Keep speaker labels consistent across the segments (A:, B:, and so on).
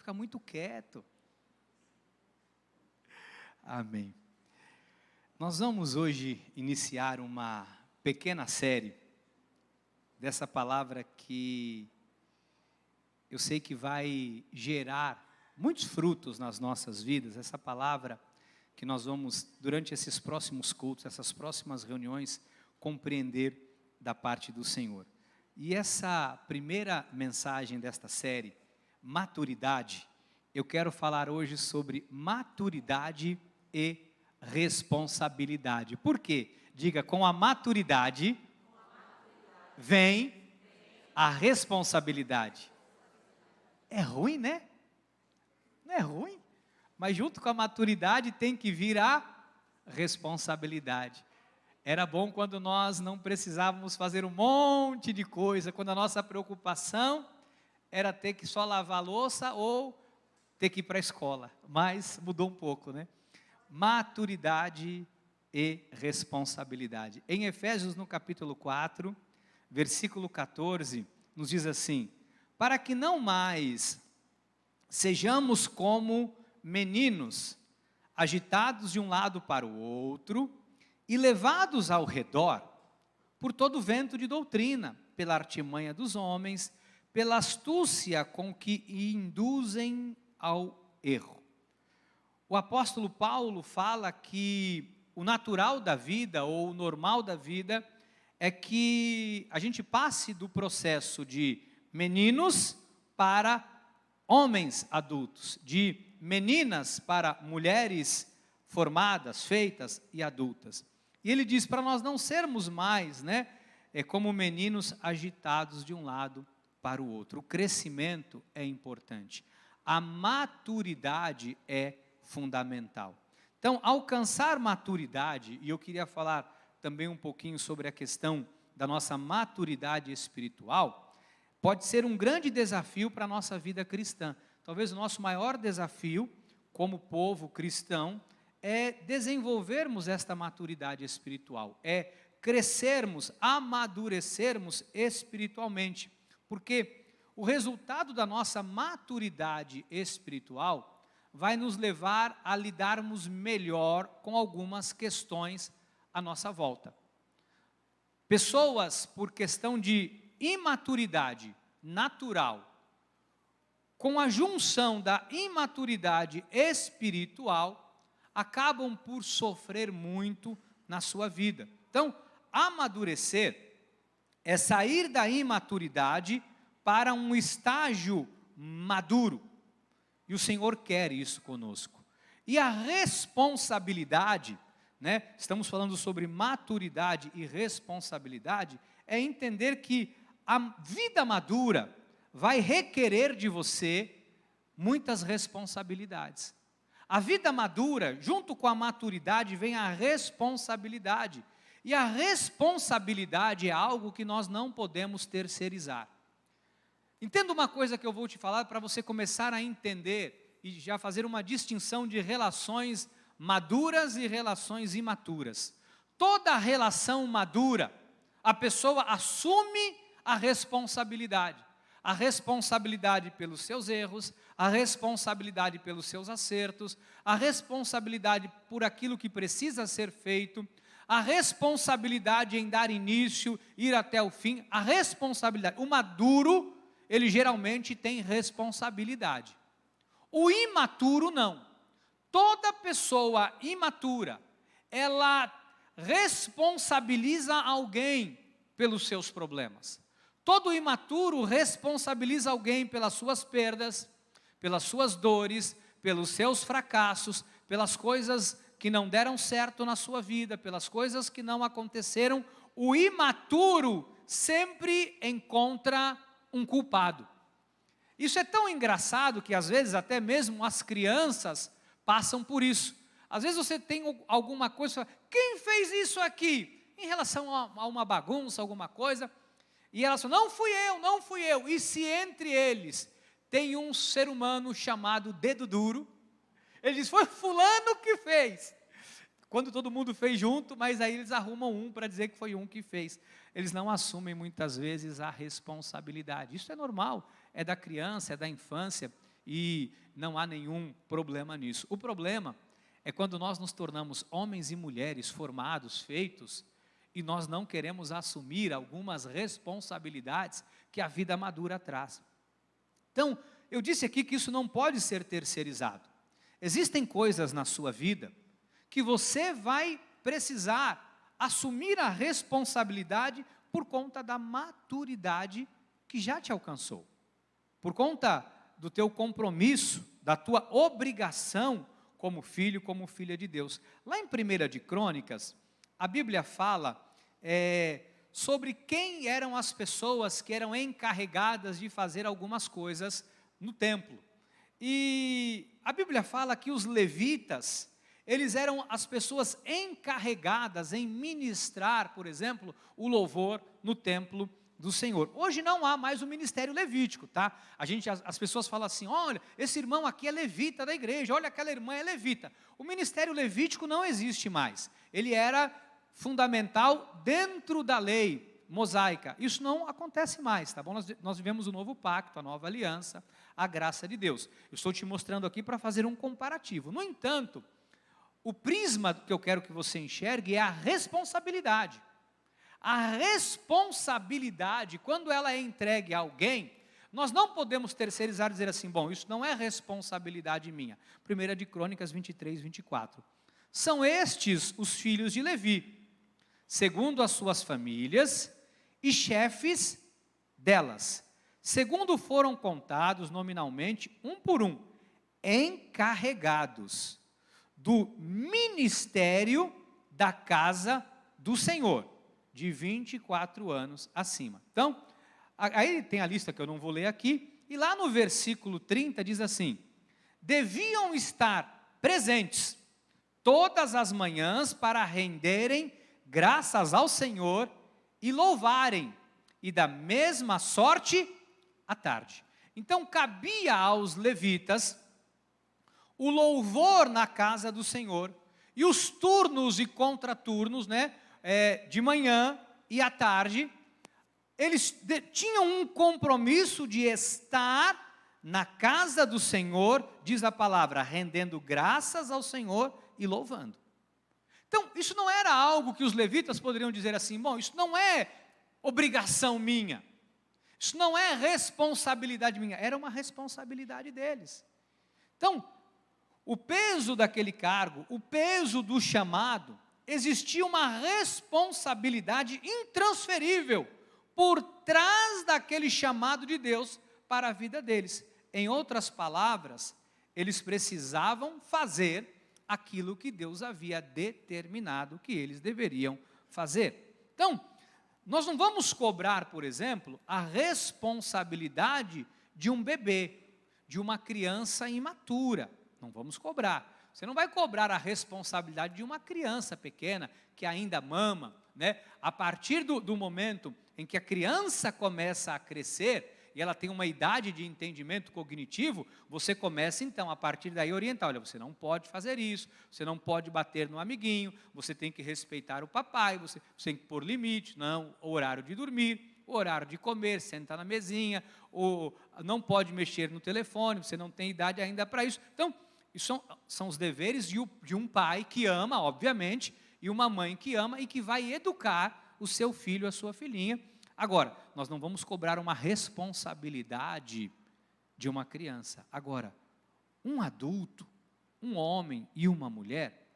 A: fica muito quieto. Amém. Nós vamos hoje iniciar uma pequena série dessa palavra que eu sei que vai gerar muitos frutos nas nossas vidas. Essa palavra que nós vamos, durante esses próximos cultos, essas próximas reuniões, compreender da parte do Senhor. E essa primeira mensagem desta série, maturidade, eu quero falar hoje sobre maturidade e responsabilidade. Por quê? Diga, com a maturidade vem a responsabilidade. É ruim, né? Não é ruim, mas junto com a maturidade tem que vir a responsabilidade. Era bom quando nós não precisávamos fazer um monte de coisa, quando a nossa preocupação era ter que só lavar a louça ou ter que ir para a escola, mas mudou um pouco, né? Maturidade e responsabilidade. Em Efésios, no capítulo 4, versículo 14, nos diz assim: para que não mais sejamos como meninos, agitados de um lado para o outro e levados ao redor por todo vento de doutrina, pela artimanha dos homens, pela astúcia com que induzem ao erro. O apóstolo Paulo fala que o natural da vida, ou o normal da vida, é que a gente passe do processo de meninos para homens adultos, de meninas para mulheres formadas, feitas e adultas. E ele diz para nós não sermos mais, como meninos agitados de um lado para o outro. O crescimento é importante. A maturidade é fundamental. Então, alcançar maturidade, e eu queria falar também um pouquinho sobre a questão da nossa maturidade espiritual, pode ser um grande desafio para a nossa vida cristã. Talvez o nosso maior desafio, como povo cristão, é desenvolvermos esta maturidade espiritual, é crescermos, amadurecermos espiritualmente, porque o resultado da nossa maturidade espiritual vai nos levar a lidarmos melhor com algumas questões à nossa volta. Pessoas, por questão de imaturidade natural, com a junção da imaturidade espiritual, acabam por sofrer muito na sua vida. Então, amadurecer é sair da imaturidade para um estágio maduro. E o Senhor quer isso conosco. E a responsabilidade, estamos falando sobre maturidade e responsabilidade, é entender que a vida madura vai requerer de você muitas responsabilidades. A vida madura, junto com a maturidade, vem a responsabilidade. E a responsabilidade é algo que nós não podemos terceirizar. Entenda uma coisa que eu vou te falar para você começar a entender e já fazer uma distinção de relações maduras e relações imaturas. Toda relação madura, a pessoa assume a responsabilidade pelos seus erros, a responsabilidade pelos seus acertos, a responsabilidade por aquilo que precisa ser feito, a responsabilidade em dar início, ir até o fim, a responsabilidade. O maduro, ele geralmente tem responsabilidade. O imaturo não. Toda pessoa imatura, ela responsabiliza alguém pelos seus problemas. Todo imaturo responsabiliza alguém pelas suas perdas, pelas suas dores, pelos seus fracassos, pelas coisas que não deram certo na sua vida, pelas coisas que não aconteceram. O imaturo sempre encontra um culpado. Isso é tão engraçado que às vezes até mesmo as crianças passam por isso. Às vezes você tem alguma coisa, quem fez isso aqui? Em relação a uma bagunça, alguma coisa, e elas falam, não fui eu. E se entre eles tem um ser humano chamado dedo duro, ele diz, foi fulano que fez. Quando todo mundo fez junto, mas aí eles arrumam um para dizer que foi um que fez. Eles não assumem muitas vezes a responsabilidade. Isso é normal, é da criança, é da infância. e não há nenhum problema nisso. O problema é quando nós nos tornamos homens e mulheres formados, feitos, e nós não queremos assumir algumas responsabilidades que a vida madura traz. Então, eu disse aqui que isso não pode ser terceirizado. Existem coisas na sua vida que você vai precisar assumir a responsabilidade por conta da maturidade que já te alcançou. Por conta do teu compromisso, da tua obrigação como filho, como filha de Deus. Lá em 1 de Crônicas, a Bíblia fala sobre quem eram as pessoas que eram encarregadas de fazer algumas coisas no templo. E a Bíblia fala que os levitas, eles eram as pessoas encarregadas em ministrar, por exemplo, o louvor no templo do Senhor. Hoje não há mais o ministério levítico, tá? As pessoas falam assim, olha, esse irmão aqui é levita da igreja, olha, aquela irmã é levita. O ministério levítico não existe mais. Ele era fundamental dentro da lei mosaica. Isso não acontece mais, tá bom? Nós vivemos o novo pacto, a nova aliança, a graça de Deus. Eu estou te mostrando aqui para fazer um comparativo. No entanto, o prisma que eu quero que você enxergue é a responsabilidade. A responsabilidade, quando ela é entregue a alguém, nós não podemos terceirizar e dizer assim, bom, isso não é responsabilidade minha. 1 de Crônicas 23, 24. São estes os filhos de Levi, segundo as suas famílias e chefes delas, segundo foram contados nominalmente, um por um, encarregados do ministério da casa do Senhor, de 24 anos acima. Então, aí tem a lista que eu não vou ler aqui, e lá no versículo 30 diz assim, deviam estar presentes todas as manhãs para renderem graças ao Senhor e louvarem, e da mesma sorte à tarde. Então cabia aos levitas o louvor na casa do Senhor, e os turnos e contraturnos, de manhã e à tarde, eles tinham um compromisso de estar na casa do Senhor, diz a palavra, rendendo graças ao Senhor e louvando. Então, isso não era algo que os levitas poderiam dizer assim, bom, isso não é obrigação minha, isso não é responsabilidade minha, era uma responsabilidade deles. Então, o peso daquele cargo, o peso do chamado, existia uma responsabilidade intransferível por trás daquele chamado de Deus para a vida deles. Em outras palavras, eles precisavam fazer aquilo que Deus havia determinado que eles deveriam fazer. Então, nós não vamos cobrar, por exemplo, a responsabilidade de um bebê, de uma criança imatura. Não vamos cobrar. Você não vai cobrar a responsabilidade de uma criança pequena que ainda mama, A partir do momento em que a criança começa a crescer e ela tem uma idade de entendimento cognitivo, você começa então a partir daí a orientar, olha, você não pode fazer isso, você não pode bater no amiguinho, você tem que respeitar o papai, você tem que pôr limite, não, o horário de dormir, o horário de comer, sentar na mesinha, ou não pode mexer no telefone, você não tem idade ainda para isso. Então, isso são os deveres de um pai que ama, obviamente, e uma mãe que ama e que vai educar o seu filho, a sua filhinha. Agora, nós não vamos cobrar uma responsabilidade de uma criança. Agora, um adulto, um homem e uma mulher,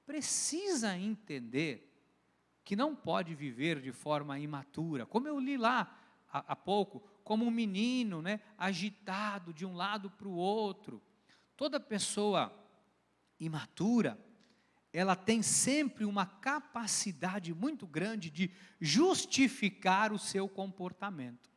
A: precisa entender que não pode viver de forma imatura, como eu li lá há pouco, como um menino, agitado de um lado para o outro. Toda pessoa imatura, ela tem sempre uma capacidade muito grande de justificar o seu comportamento.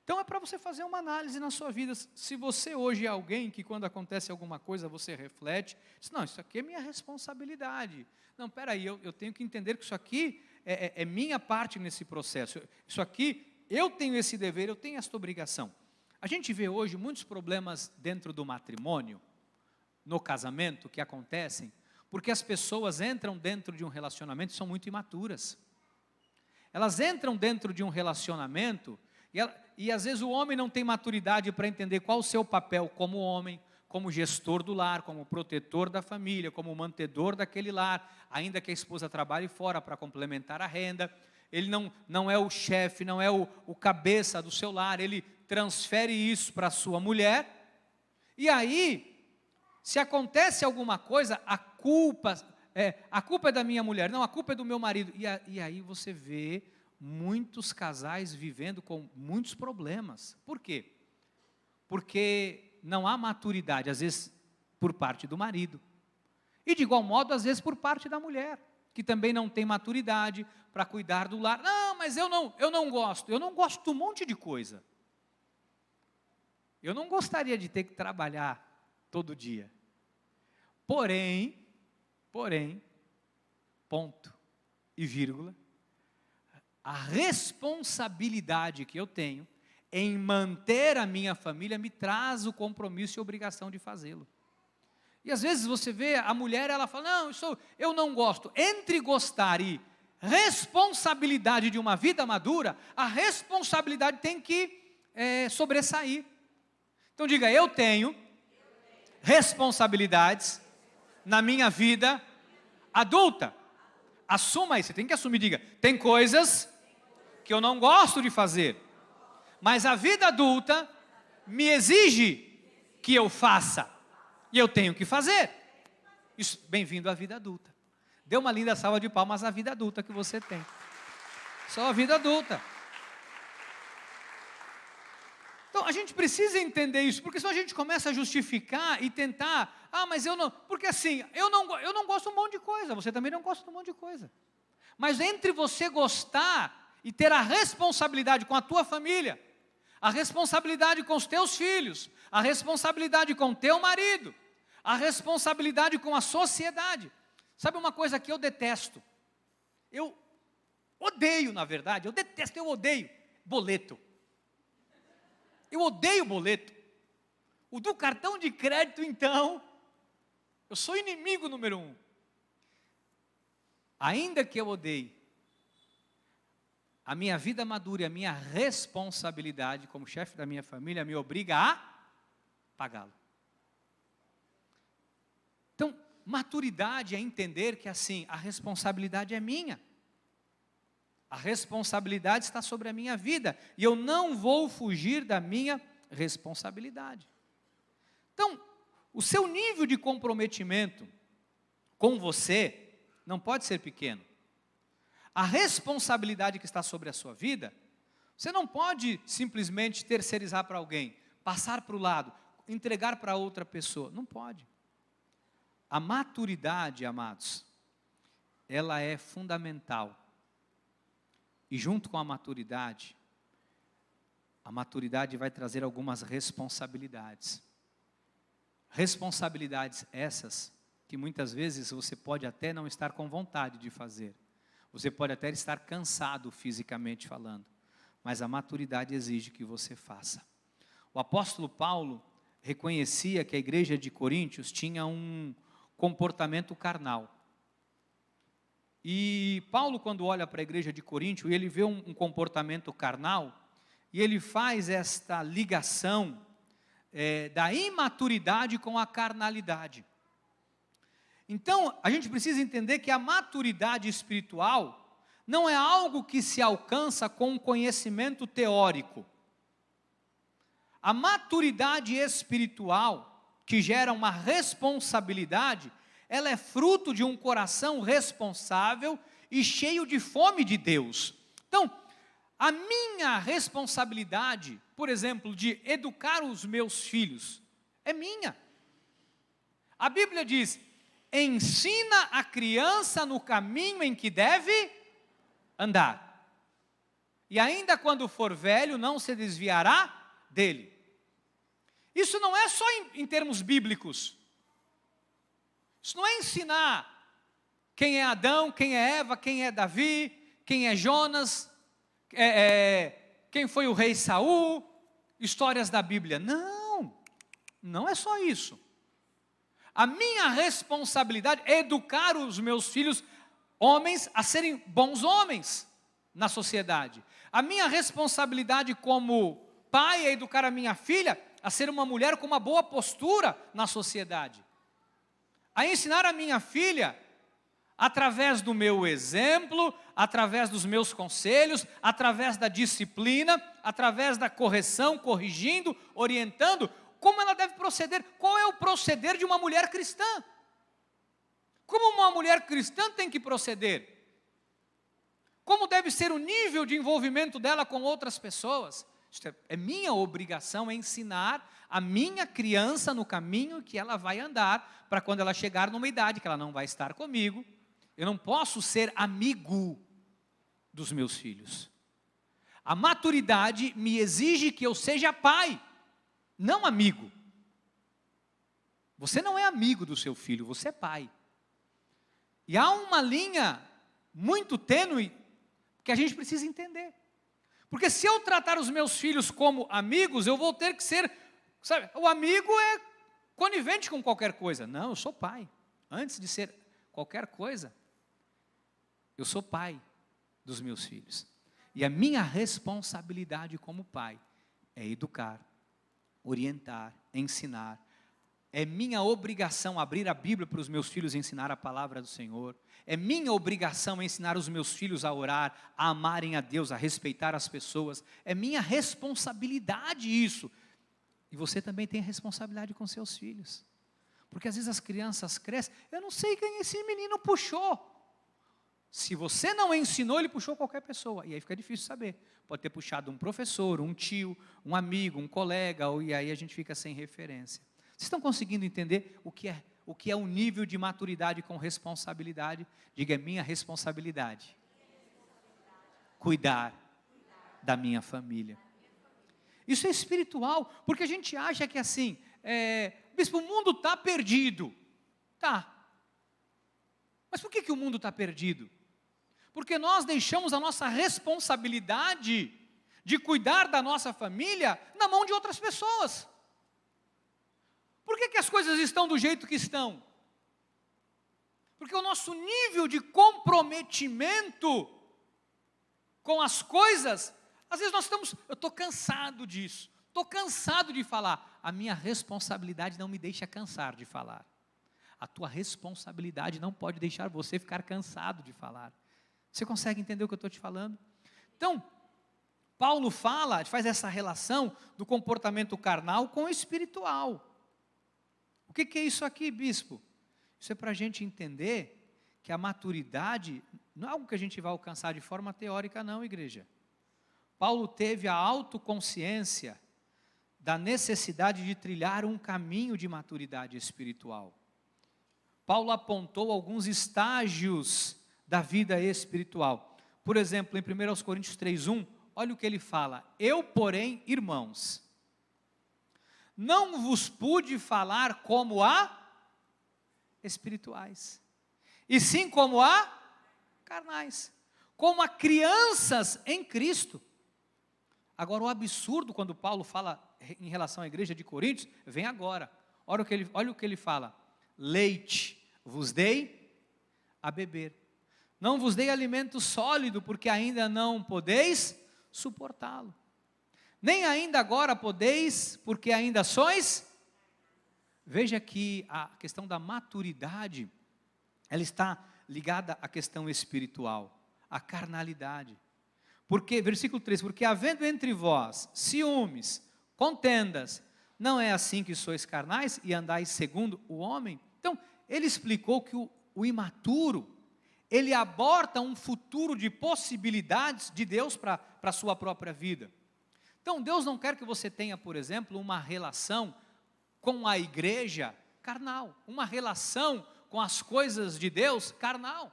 A: Então é para você fazer uma análise na sua vida. Se você hoje é alguém que quando acontece alguma coisa você reflete, diz, não, isso aqui é minha responsabilidade. Não, peraí, eu tenho que entender que isso aqui é minha parte nesse processo. Isso aqui, eu tenho esse dever, eu tenho esta obrigação. A gente vê hoje muitos problemas dentro do matrimônio, no casamento, que acontecem, porque as pessoas entram dentro de um relacionamento e são muito imaturas. Elas entram dentro de um relacionamento E às vezes o homem não tem maturidade para entender qual o seu papel como homem, como gestor do lar, como protetor da família, como mantedor daquele lar, ainda que a esposa trabalhe fora para complementar a renda. Ele não é o chefe, não é o cabeça do seu lar, ele transfere isso para a sua mulher. E aí, se acontece alguma coisa, a culpa é da minha mulher, não, a culpa é do meu marido. E aí você vê muitos casais vivendo com muitos problemas. Por quê? Porque não há maturidade, às vezes, por parte do marido. E de igual modo, às vezes, por parte da mulher, que também não tem maturidade para cuidar do lar. Não, mas eu não gosto. Eu não gosto de um monte de coisa. Eu não gostaria de ter que trabalhar todo dia. Porém, ponto e vírgula, a responsabilidade que eu tenho em manter a minha família me traz o compromisso e a obrigação de fazê-lo. E às vezes você vê a mulher, ela fala, não, eu não gosto. Entre gostar e responsabilidade de uma vida madura, a responsabilidade tem que sobressair. Então diga, eu tenho responsabilidades na minha vida adulta. Assuma isso, você tem que assumir, diga, tem coisas que eu não gosto de fazer, mas a vida adulta me exige que eu faça, e eu tenho que fazer. Isso, bem-vindo à vida adulta. Dê uma linda salva de palmas à vida adulta que você tem. Só a vida adulta. Então, a gente precisa entender isso, porque senão a gente começa a justificar e tentar, mas eu não, porque assim, eu não gosto de um monte de coisa, você também não gosta de um monte de coisa. Mas entre você gostar e ter a responsabilidade com a tua família, a responsabilidade com os teus filhos, a responsabilidade com o teu marido, a responsabilidade com a sociedade. Sabe uma coisa que eu detesto? Eu odeio, na verdade, eu odeio boleto. Eu odeio boleto. O do cartão de crédito, então, eu sou inimigo número 1. Ainda que eu odeie, a minha vida madura e a minha responsabilidade como chefe da minha família me obriga a pagá-lo. Então, maturidade é entender que assim, a responsabilidade é minha. A responsabilidade está sobre a minha vida, e eu não vou fugir da minha responsabilidade. Então, o seu nível de comprometimento com você não pode ser pequeno. A responsabilidade que está sobre a sua vida, você não pode simplesmente terceirizar para alguém, passar para o lado, entregar para outra pessoa. Não pode. A maturidade, amados, ela é fundamental. E junto com a maturidade vai trazer algumas responsabilidades. Responsabilidades essas que muitas vezes você pode até não estar com vontade de fazer. Você pode até estar cansado fisicamente falando. Mas a maturidade exige que você faça. O apóstolo Paulo reconhecia que a igreja de Coríntios tinha um comportamento carnal. E Paulo, quando olha para a igreja de Coríntio, ele vê um comportamento carnal, e ele faz esta ligação da imaturidade com a carnalidade. Então, a gente precisa entender que a maturidade espiritual não é algo que se alcança com um conhecimento teórico. A maturidade espiritual, que gera uma responsabilidade, ela é fruto de um coração responsável e cheio de fome de Deus. Então, a minha responsabilidade, por exemplo, de educar os meus filhos, é minha. A Bíblia diz, ensina a criança no caminho em que deve andar. E ainda quando for velho, não se desviará dele. Isso não é só em termos bíblicos. Isso não é ensinar quem é Adão, quem é Eva, quem é Davi, quem é Jonas, quem foi o rei Saul, histórias da Bíblia. Não é só isso. A minha responsabilidade é educar os meus filhos, homens, a serem bons homens. na sociedade. A minha responsabilidade como pai é educar a minha filha a ser uma mulher com uma boa postura na sociedade. A ensinar a minha filha, através do meu exemplo, através dos meus conselhos, através da disciplina, através da correção, corrigindo, orientando, como ela deve proceder, qual é o proceder de uma mulher cristã. Como uma mulher cristã tem que proceder? Como deve ser o nível de envolvimento dela com outras pessoas? É minha obrigação ensinar a minha criança no caminho que ela vai andar, para quando ela chegar numa idade que ela não vai estar comigo, eu não posso ser amigo dos meus filhos. A maturidade me exige que eu seja pai, não amigo. Você não é amigo do seu filho, você é pai. E há uma linha muito tênue que a gente precisa entender. Porque se eu tratar os meus filhos como amigos, eu vou ter que ser, sabe, o amigo é conivente com qualquer coisa. Não, eu sou pai. Antes de ser qualquer coisa, eu sou pai dos meus filhos. E a minha responsabilidade como pai é educar, orientar, ensinar. É minha obrigação abrir a Bíblia para os meus filhos e ensinar a palavra do Senhor. É minha obrigação ensinar os meus filhos a orar, a amarem a Deus, a respeitar as pessoas. É minha responsabilidade isso. E você também tem responsabilidade com seus filhos. Porque às vezes as crianças crescem, eu não sei quem esse menino puxou. Se você não ensinou, ele puxou qualquer pessoa. E aí fica difícil saber. Pode ter puxado um professor, um tio, um amigo, um colega, e aí a gente fica sem referência. Vocês estão conseguindo entender o que é o nível de maturidade com responsabilidade? Diga, é minha responsabilidade. Cuidar da minha família. Isso é espiritual, porque a gente acha que assim, bispo, o mundo está perdido. Tá. Mas por que o mundo está perdido? Porque nós deixamos a nossa responsabilidade de cuidar da nossa família na mão de outras pessoas. Por que as coisas estão do jeito que estão? Porque o nosso nível de comprometimento com as coisas, às vezes eu estou cansado disso, estou cansado de falar. A minha responsabilidade não me deixa cansar de falar. A tua responsabilidade não pode deixar você ficar cansado de falar. Você consegue entender o que eu estou te falando? Então, Paulo faz essa relação do comportamento carnal com o espiritual. O que é isso aqui, bispo? Isso é para a gente entender que a maturidade não é algo que a gente vai alcançar de forma teórica, não, igreja. Paulo teve a autoconsciência da necessidade de trilhar um caminho de maturidade espiritual. Paulo apontou alguns estágios da vida espiritual. Por exemplo, em 1 Coríntios 3:1, olha o que ele fala: eu, porém, irmãos, não vos pude falar como a espirituais, e sim como a carnais, como a crianças em Cristo. Agora, o absurdo quando Paulo fala em relação à igreja de Coríntios, vem agora. Olha o que ele fala: leite vos dei a beber, não vos dei alimento sólido, porque ainda não podeis suportá-lo. Nem ainda agora podeis, porque ainda sois. Veja que a questão da maturidade, ela está ligada à questão espiritual, à carnalidade. Porque, versículo 3, porque havendo entre vós ciúmes, contendas, não é assim que sois carnais e andais segundo o homem? Então, ele explicou que o imaturo, ele aborta um futuro de possibilidades de Deus para a sua própria vida. Então, Deus não quer que você tenha, por exemplo, uma relação com a igreja carnal, uma relação com as coisas de Deus carnal.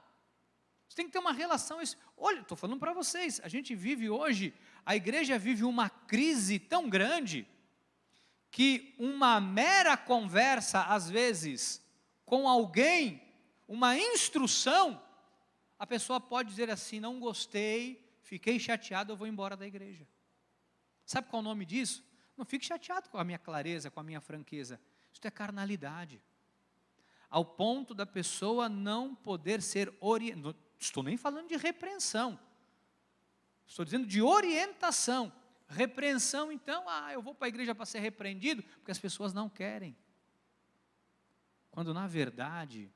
A: Você tem que ter uma relação. Olha, estou falando para vocês, a gente vive hoje, a igreja vive uma crise tão grande, que uma mera conversa, às vezes, com alguém, uma instrução, a pessoa pode dizer assim: não gostei, fiquei chateado, eu vou embora da igreja. Sabe qual é o nome disso? Não fique chateado com a minha clareza, com a minha franqueza. Isso é carnalidade. Ao ponto da pessoa não poder ser orientada. Não estou nem falando de repreensão. Estou dizendo de orientação. Repreensão, então, eu vou para a igreja para ser repreendido, porque as pessoas não querem. Quando, na verdade,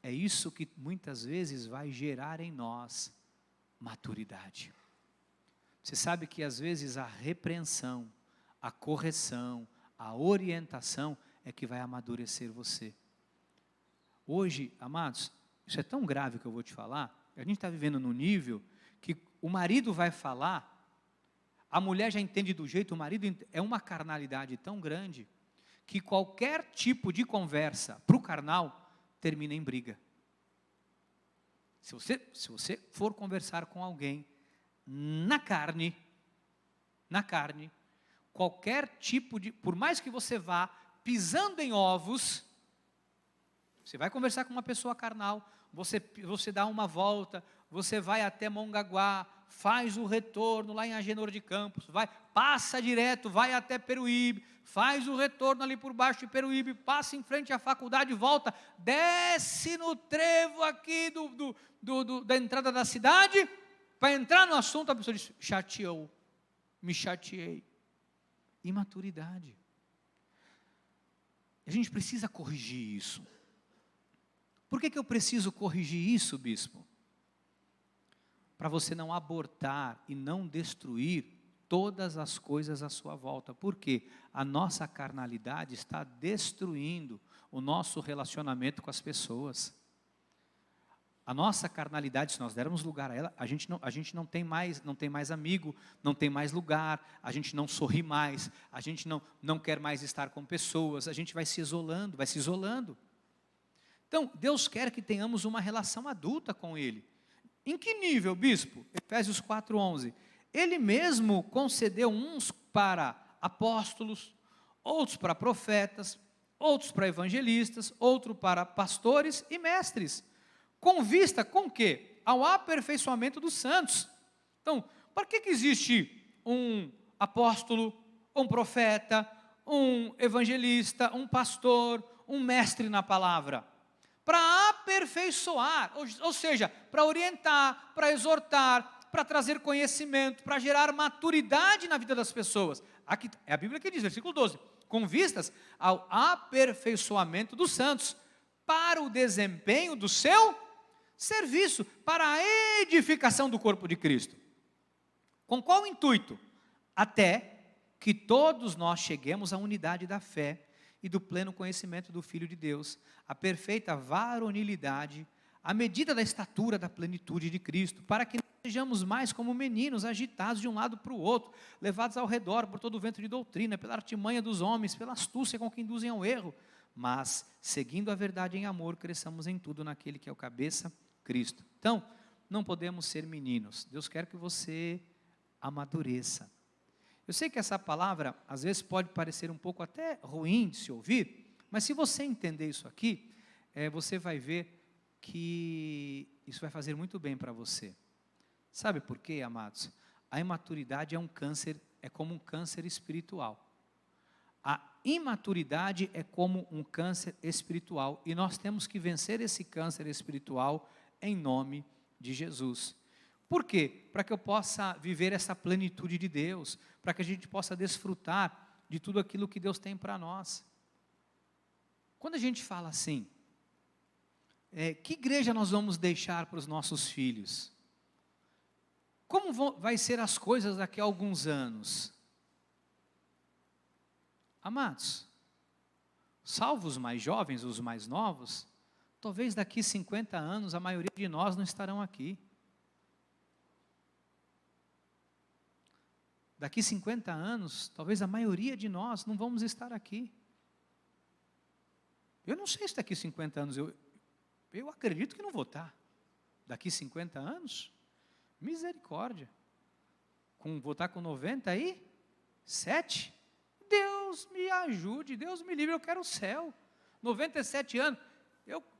A: é isso que muitas vezes vai gerar em nós maturidade. Você sabe que às vezes a repreensão, a correção, a orientação é que vai amadurecer você. Hoje, amados, isso é tão grave que eu vou te falar, a gente está vivendo num nível que o marido vai falar, a mulher já entende do jeito, o marido é uma carnalidade tão grande, que qualquer tipo de conversa para o carnal termina em briga. Se você for conversar com alguém na carne, qualquer tipo de, por mais que você vá pisando em ovos, você vai conversar com uma pessoa carnal, você dá uma volta, você vai até Mongaguá, faz o retorno lá em Agenor de Campos, passa direto, vai até Peruíbe, faz o retorno ali por baixo de Peruíbe, passa em frente à faculdade, volta, desce no trevo aqui da entrada da cidade, para entrar no assunto, a pessoa diz, me chateei. Imaturidade. A gente precisa corrigir isso. Por que eu preciso corrigir isso, bispo? Para você não abortar e não destruir todas as coisas à sua volta. Porque a nossa carnalidade está destruindo o nosso relacionamento com as pessoas. A nossa carnalidade, se nós dermos lugar a ela, a gente não tem mais amigo, não tem mais lugar, a gente não sorri mais, a gente não quer mais estar com pessoas, a gente vai se isolando. Então, Deus quer que tenhamos uma relação adulta com Ele. Em que nível, bispo? Efésios 4:11. Ele mesmo concedeu uns para apóstolos, outros para profetas, outros para evangelistas, outros para pastores e mestres. Com vista com quê? Ao aperfeiçoamento dos santos. Então, para que existe um apóstolo, um profeta, um evangelista, um pastor, um mestre na palavra? Para aperfeiçoar, ou seja, para orientar, para exortar, para trazer conhecimento, para gerar maturidade na vida das pessoas. Aqui é a Bíblia que diz, versículo 12, com vistas ao aperfeiçoamento dos santos, para o desempenho do seu serviço, para a edificação do corpo de Cristo. Com qual intuito? Até que todos nós cheguemos à unidade da fé e do pleno conhecimento do Filho de Deus, a perfeita varonilidade, à medida da estatura da plenitude de Cristo, para que não sejamos mais como meninos, agitados de um lado para o outro, levados ao redor por todo o vento de doutrina, pela artimanha dos homens, pela astúcia com que induzem ao erro, mas, seguindo a verdade em amor, cresçamos em tudo naquele que é o cabeça, Cristo. Então, não podemos ser meninos. Deus quer que você amadureça. Eu sei que essa palavra, às vezes, pode parecer um pouco até ruim de se ouvir, mas se você entender isso aqui, você vai ver que isso vai fazer muito bem para você. Sabe por quê, amados? A imaturidade é um câncer, é como um câncer espiritual. A imaturidade é como um câncer espiritual, e nós temos que vencer esse câncer espiritual em nome de Jesus. Por quê? Para que eu possa viver essa plenitude de Deus, para que a gente possa desfrutar de tudo aquilo que Deus tem para nós. Quando a gente fala assim, que igreja nós vamos deixar para os nossos filhos? Como vai ser as coisas daqui a alguns anos? Amados, salvo os mais jovens, os mais novos, talvez daqui 50 anos a maioria de nós não estarão aqui. Daqui 50 anos, talvez a maioria de nós não vamos estar aqui. Eu não sei se daqui 50 anos, eu acredito que não vou estar. Daqui 50 anos, misericórdia. Vou estar com 97? Deus me ajude, Deus me livre, eu quero o céu. 97 anos,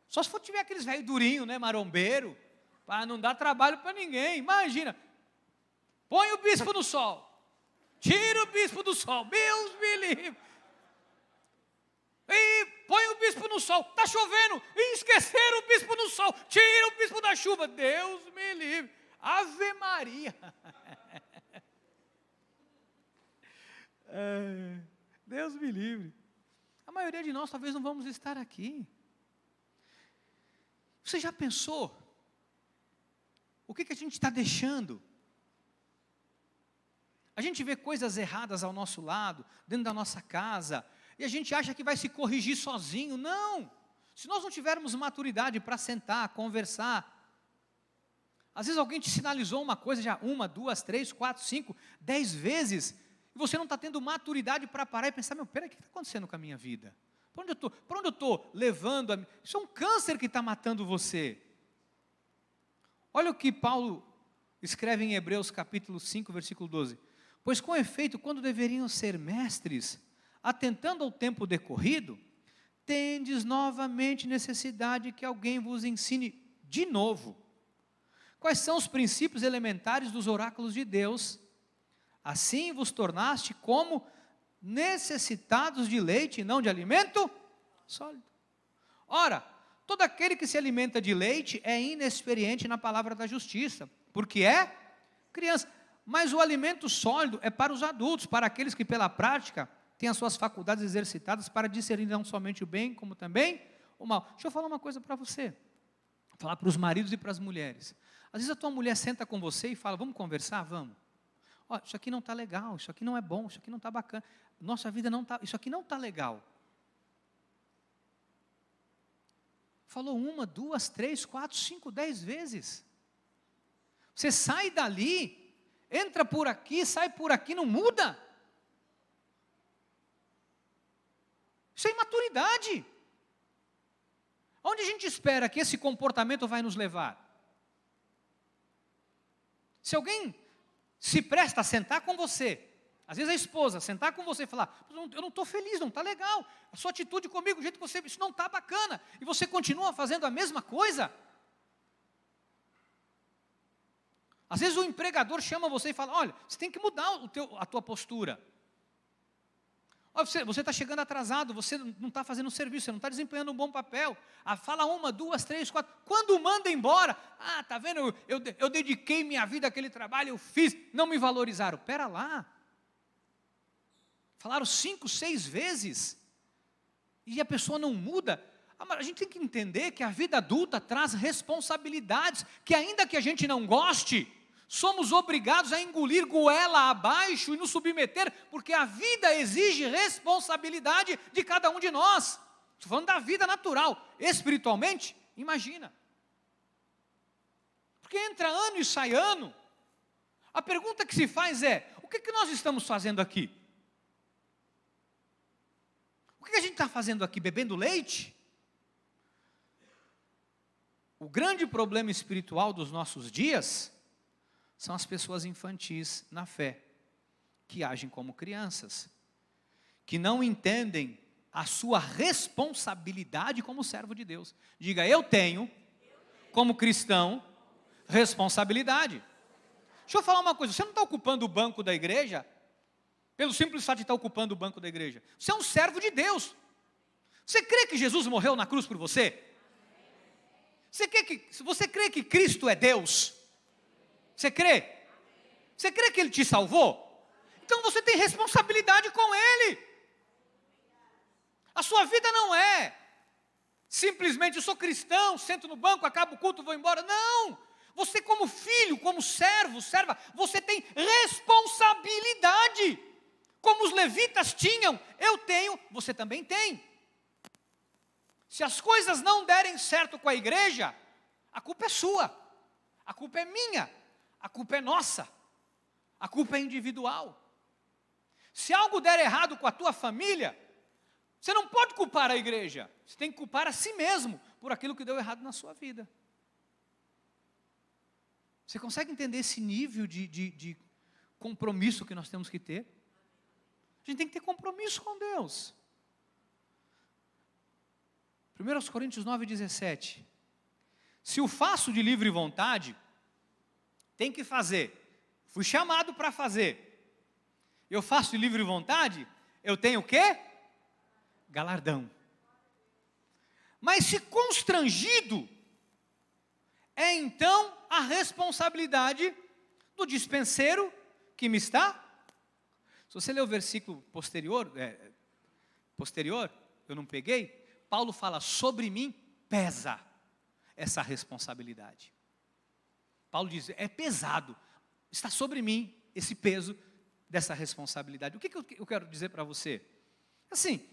A: só se for tiver aqueles velho durinho, né, marombeiro, para não dar trabalho para ninguém. Imagina, põe o bispo no sol. Tira o bispo do sol, Deus me livre. E põe o bispo no sol, está chovendo, e esqueceram o bispo no sol, tira o bispo da chuva, Deus me livre. Ave Maria! Deus me livre. A maioria de nós talvez não vamos estar aqui. Você já pensou? O que a gente está deixando? A gente vê coisas erradas ao nosso lado, dentro da nossa casa, e a gente acha que vai se corrigir sozinho. Não! Se nós não tivermos maturidade para sentar, conversar, às vezes alguém te sinalizou uma coisa já 1, 2, 3, 4, 5, 10 vezes, e você não está tendo maturidade para parar e pensar, peraí, o que está acontecendo com a minha vida? Para onde eu estou levando? Isso é um câncer que está matando você. Olha o que Paulo escreve em Hebreus capítulo 5, versículo 12. Pois com efeito, quando deveriam ser mestres, atentando ao tempo decorrido, tendes novamente necessidade que alguém vos ensine de novo quais são os princípios elementares dos oráculos de Deus. Assim vos tornaste como necessitados de leite e não de alimento sólido. Ora, todo aquele que se alimenta de leite é inexperiente na palavra da justiça, porque é criança. Mas o alimento sólido é para os adultos, para aqueles que pela prática têm as suas faculdades exercitadas para discernir não somente o bem, como também o mal. Deixa eu falar uma coisa para você. Vou falar para os maridos e para as mulheres. Às vezes a tua mulher senta com você e fala, vamos conversar? Vamos. Ó, isso aqui não está legal, isso aqui não é bom, isso aqui não está bacana. Nossa vida não está, isso aqui não está legal. Falou 1, 2, 3, 4, 5, 10 vezes. Você sai dali, entra por aqui, sai por aqui, não muda. Isso é imaturidade. Onde a gente espera que esse comportamento vai nos levar? Se alguém se presta a sentar com você, às vezes a esposa, sentar com você e falar, eu não estou feliz, não está legal, a sua atitude comigo, o jeito que você, isso não está bacana, e você continua fazendo a mesma coisa. Às vezes o empregador chama você e fala, olha, você tem que mudar a tua postura. Olha, você está chegando atrasado, você não está fazendo o serviço, você não está desempenhando um bom papel. Fala 1, 2, 3, 4. Quando manda embora, está vendo, eu dediquei minha vida àquele trabalho, eu fiz, não me valorizaram. Pera lá. Falaram 5, 6 vezes, e a pessoa não muda. A gente tem que entender que a vida adulta traz responsabilidades, que ainda que a gente não goste, somos obrigados a engolir goela abaixo e nos submeter, porque a vida exige responsabilidade de cada um de nós. Estou falando da vida natural. Espiritualmente, imagina. Porque entra ano e sai ano. A pergunta que se faz é, o que nós estamos fazendo aqui? O que a gente está fazendo aqui? Bebendo leite? O grande problema espiritual dos nossos dias são as pessoas infantis na fé, que agem como crianças, que não entendem a sua responsabilidade como servo de Deus. Diga, eu tenho, como cristão, responsabilidade. Deixa eu falar uma coisa, você não está ocupando o banco da igreja, pelo simples fato de estar ocupando o banco da igreja. Você é um servo de Deus. Você crê que Jesus morreu na cruz por você? Você crê que Cristo é Deus? Você crê? Você crê que Ele te salvou? Então você tem responsabilidade com Ele. A sua vida não é simplesmente, eu sou cristão, sento no banco, acabo o culto, vou embora. Não! Você como filho, como servo, serva, você tem responsabilidade. Como os levitas tinham, eu tenho, você também tem. Se as coisas não derem certo com a igreja, a culpa é sua, a culpa é minha, a culpa é nossa, a culpa é individual. Se algo der errado com a tua família, você não pode culpar a igreja, você tem que culpar a si mesmo por aquilo que deu errado na sua vida. Você consegue entender esse nível de compromisso que nós temos que ter? A gente tem que ter compromisso com Deus. 1 Coríntios 9,17. Se o faço de livre vontade, tem que fazer. Fui chamado para fazer. Eu faço de livre vontade, eu tenho o quê? Galardão. Mas se constrangido, é então a responsabilidade do dispenseiro que me está. Se você ler o versículo posterior, eu não peguei, Paulo fala, sobre mim pesa essa responsabilidade. Paulo diz, é pesado, está sobre mim esse peso dessa responsabilidade. O que eu quero dizer para você? Assim,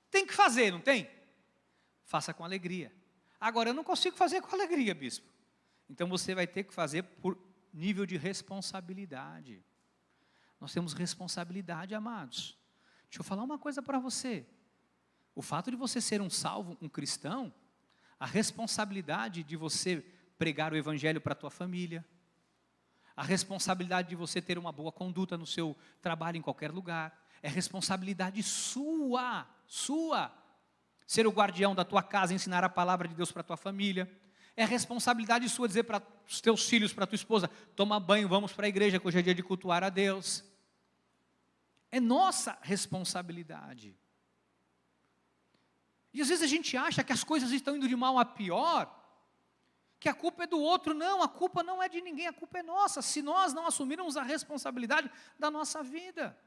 A: tem que fazer, não tem? Faça com alegria. Agora, eu não consigo fazer com alegria, bispo. Então você vai ter que fazer por nível de responsabilidade. Nós temos responsabilidade, amados. Deixa eu falar uma coisa para você. O fato de você ser um salvo, um cristão, a responsabilidade de você pregar o evangelho para a tua família, a responsabilidade de você ter uma boa conduta no seu trabalho em qualquer lugar, é responsabilidade sua, ser o guardião da tua casa, ensinar a palavra de Deus para a tua família, é responsabilidade sua dizer para os teus filhos, para a tua esposa, toma banho, vamos para a igreja, que hoje é dia de cultuar a Deus. É nossa responsabilidade. E às vezes a gente acha que as coisas estão indo de mal a pior, que a culpa é do outro. Não, a culpa não é de ninguém, a culpa é nossa, se nós não assumirmos a responsabilidade da nossa vida.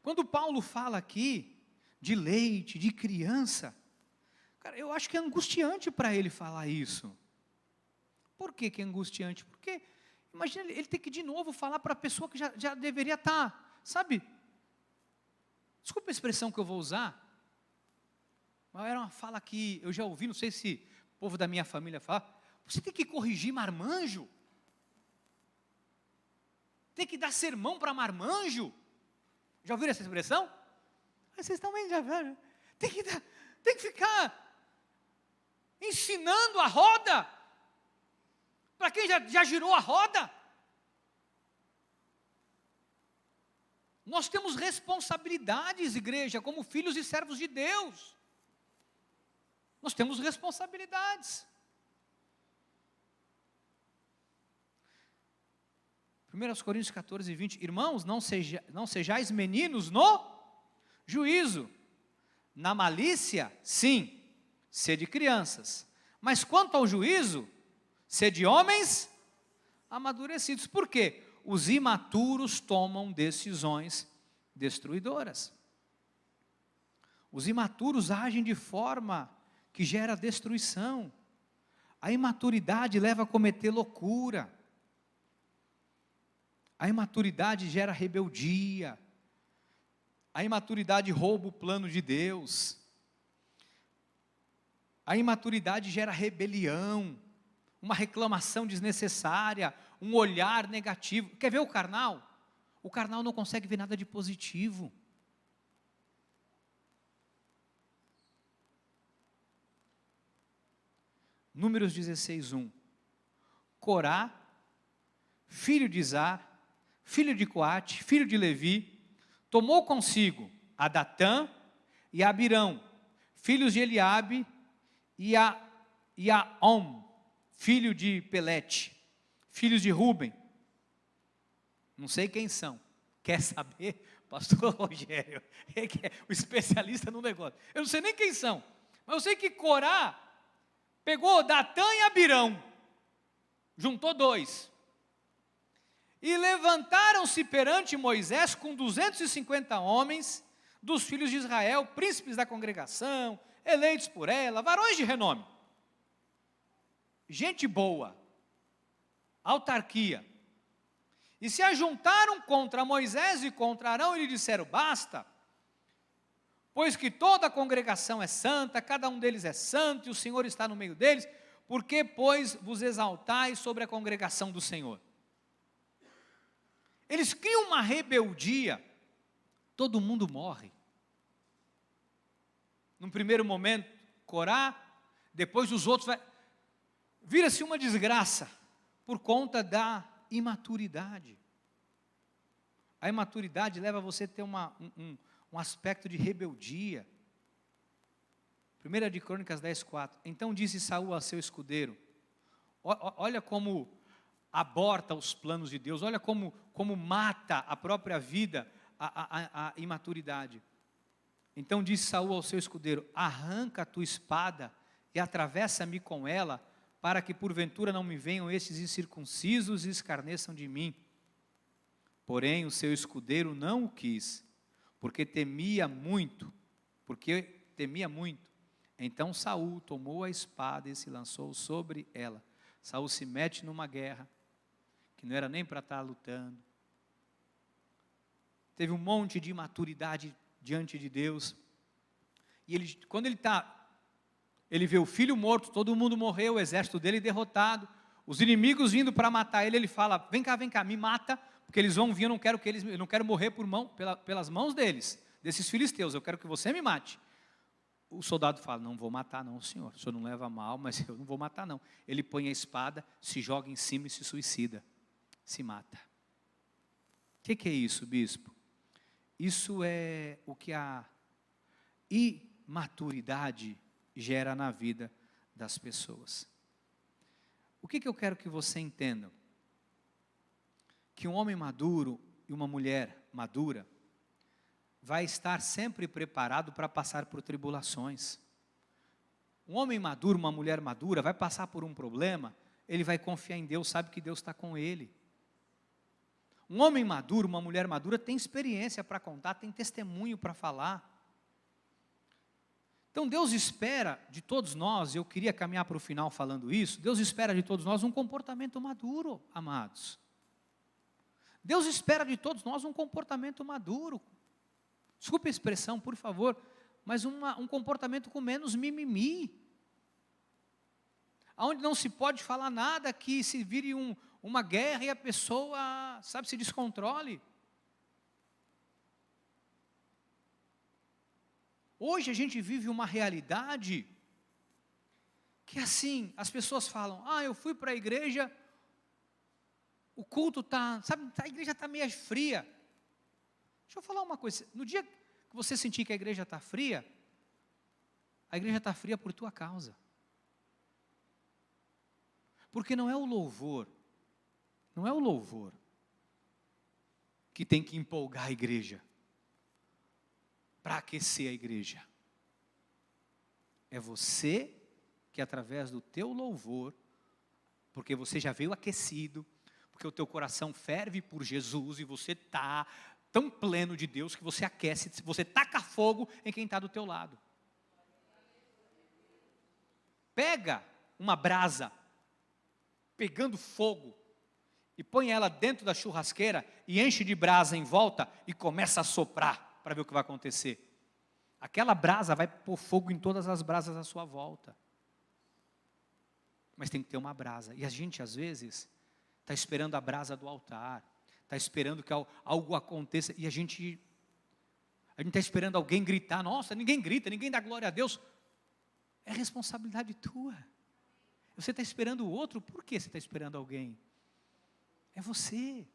A: Quando Paulo fala aqui de leite, de criança, cara, eu acho que é angustiante para ele falar isso. Por que é angustiante? Porque, imagina ele ter que de novo falar para a pessoa que já deveria estar, sabe? Desculpa a expressão que eu vou usar, mas era uma fala que eu já ouvi, não sei se o povo da minha família fala, você tem que corrigir marmanjo? Tem que dar sermão para marmanjo? Já ouviram essa expressão? Vocês também já viram? Tem que ficar ensinando a roda para quem já girou a roda. Nós temos responsabilidades, igreja, como filhos e servos de Deus. Nós temos responsabilidades. 1 Coríntios 14, 20, irmãos, não sejais meninos no juízo, na malícia, sim, sede crianças, mas quanto ao juízo, sede homens amadurecidos. Por quê? Os imaturos tomam decisões destruidoras. Os imaturos agem de forma que gera destruição. A imaturidade leva a cometer loucura. A imaturidade gera rebeldia. A imaturidade rouba o plano de Deus. A imaturidade gera rebelião, uma reclamação desnecessária, um olhar negativo. Quer ver o carnal? O carnal não consegue ver nada de positivo. Números 16, 1. Corá, filho de Izar, filho de Coate, filho de Levi, tomou consigo a Datã e a Abirão, filhos de Eliabe, e a Om, filho de Pelete, filhos de Ruben. Não sei quem são. Quer saber? Pastor Rogério, que é o especialista no negócio. Eu não sei nem quem são, mas eu sei que Corá pegou Datã e Abirão, juntou dois, e levantaram-se perante Moisés com 250 homens, dos filhos de Israel, príncipes da congregação, eleitos por ela, varões de renome, gente boa, autarquia, e se ajuntaram contra Moisés e contra Arão e lhe disseram, basta, pois que toda a congregação é santa, cada um deles é santo, e o Senhor está no meio deles, por que, pois, vos exaltais sobre a congregação do Senhor? Eles criam uma rebeldia, todo mundo morre. Num primeiro momento, Corá, depois os outros, vira-se uma desgraça, por conta da imaturidade. A imaturidade leva você a ter um aspecto de rebeldia. 1 de Crônicas 10, 4. Então disse Saul a seu escudeiro, olha como aborta os planos de Deus, olha como mata a própria vida, a imaturidade. Então disse Saul ao seu escudeiro, arranca a tua espada e atravessa-me com ela, para que porventura não me venham estes incircuncisos e escarneçam de mim. Porém o seu escudeiro não o quis, porque temia muito. Então Saul tomou a espada e se lançou sobre ela. Saul se mete numa guerra, que não era nem para estar lutando. Teve um monte de imaturidade diante de Deus. E quando ele vê o filho morto, todo mundo morreu, o exército dele derrotado, os inimigos vindo para matar ele, ele fala, vem cá, me mata, porque eles vão vir, eu não quero morrer pelas mãos desses filisteus, eu quero que você me mate. O soldado fala, não vou matar não, senhor, o senhor não leva mal, mas eu não vou matar não. Ele põe a espada, se joga em cima e se suicida, se mata. O que é isso, bispo? Isso é o que a imaturidade gera na vida das pessoas. O que eu quero que você entenda? Que um homem maduro e uma mulher madura vai estar sempre preparado para passar por tribulações. Um homem maduro, uma mulher madura, vai passar por um problema, ele vai confiar em Deus, sabe que Deus está com ele. Um homem maduro, uma mulher madura, tem experiência para contar, tem testemunho para falar. Então Deus espera de todos nós, eu queria caminhar para o final falando isso, Deus espera de todos nós um comportamento maduro, amados. Deus espera de todos nós um comportamento maduro. Desculpe a expressão, por favor, mas um comportamento com menos mimimi. Onde não se pode falar nada que se vire uma guerra e a pessoa, se descontrole. Hoje a gente vive uma realidade que assim, as pessoas falam, eu fui para a igreja, o culto a igreja está meio fria. Deixa eu falar uma coisa, no dia que você sentir que a igreja está fria, a igreja está fria por tua causa. Porque não é o louvor que tem que empolgar a igreja, para aquecer a igreja. É você que através do teu louvor, porque você já veio aquecido, porque o teu coração ferve por Jesus e você está tão pleno de Deus que você aquece, você taca fogo em quem está do teu lado. Pega uma brasa, pegando fogo, e põe ela dentro da churrasqueira e enche de brasa em volta e começa a soprar para ver o que vai acontecer. Aquela brasa vai pôr fogo em todas as brasas à sua volta. Mas tem que ter uma brasa. E a gente, às vezes, está esperando a brasa do altar, está esperando que algo aconteça, e a gente está esperando alguém gritar, nossa, ninguém grita, ninguém dá glória a Deus. É responsabilidade tua. Você está esperando o outro, por que você está esperando alguém? É você.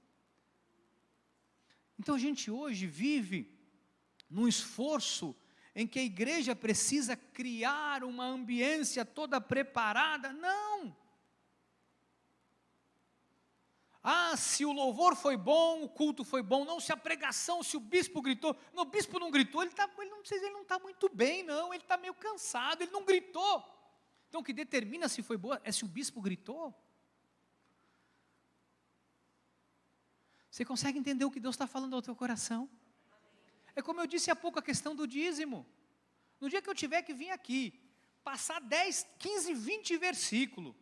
A: Então a gente hoje vive num esforço em que a igreja precisa criar uma ambiência toda preparada. Não! Se o louvor foi bom, o culto foi bom, não, se a pregação, se o bispo gritou. Não, o bispo não gritou, ele não está muito bem, não, ele está meio cansado, ele não gritou. Então o que determina se foi boa é se o bispo gritou. Você consegue entender o que Deus está falando ao teu coração? É como eu disse há pouco, a questão do dízimo. No dia que eu tiver que vir aqui, passar 10, 15, 20 versículos,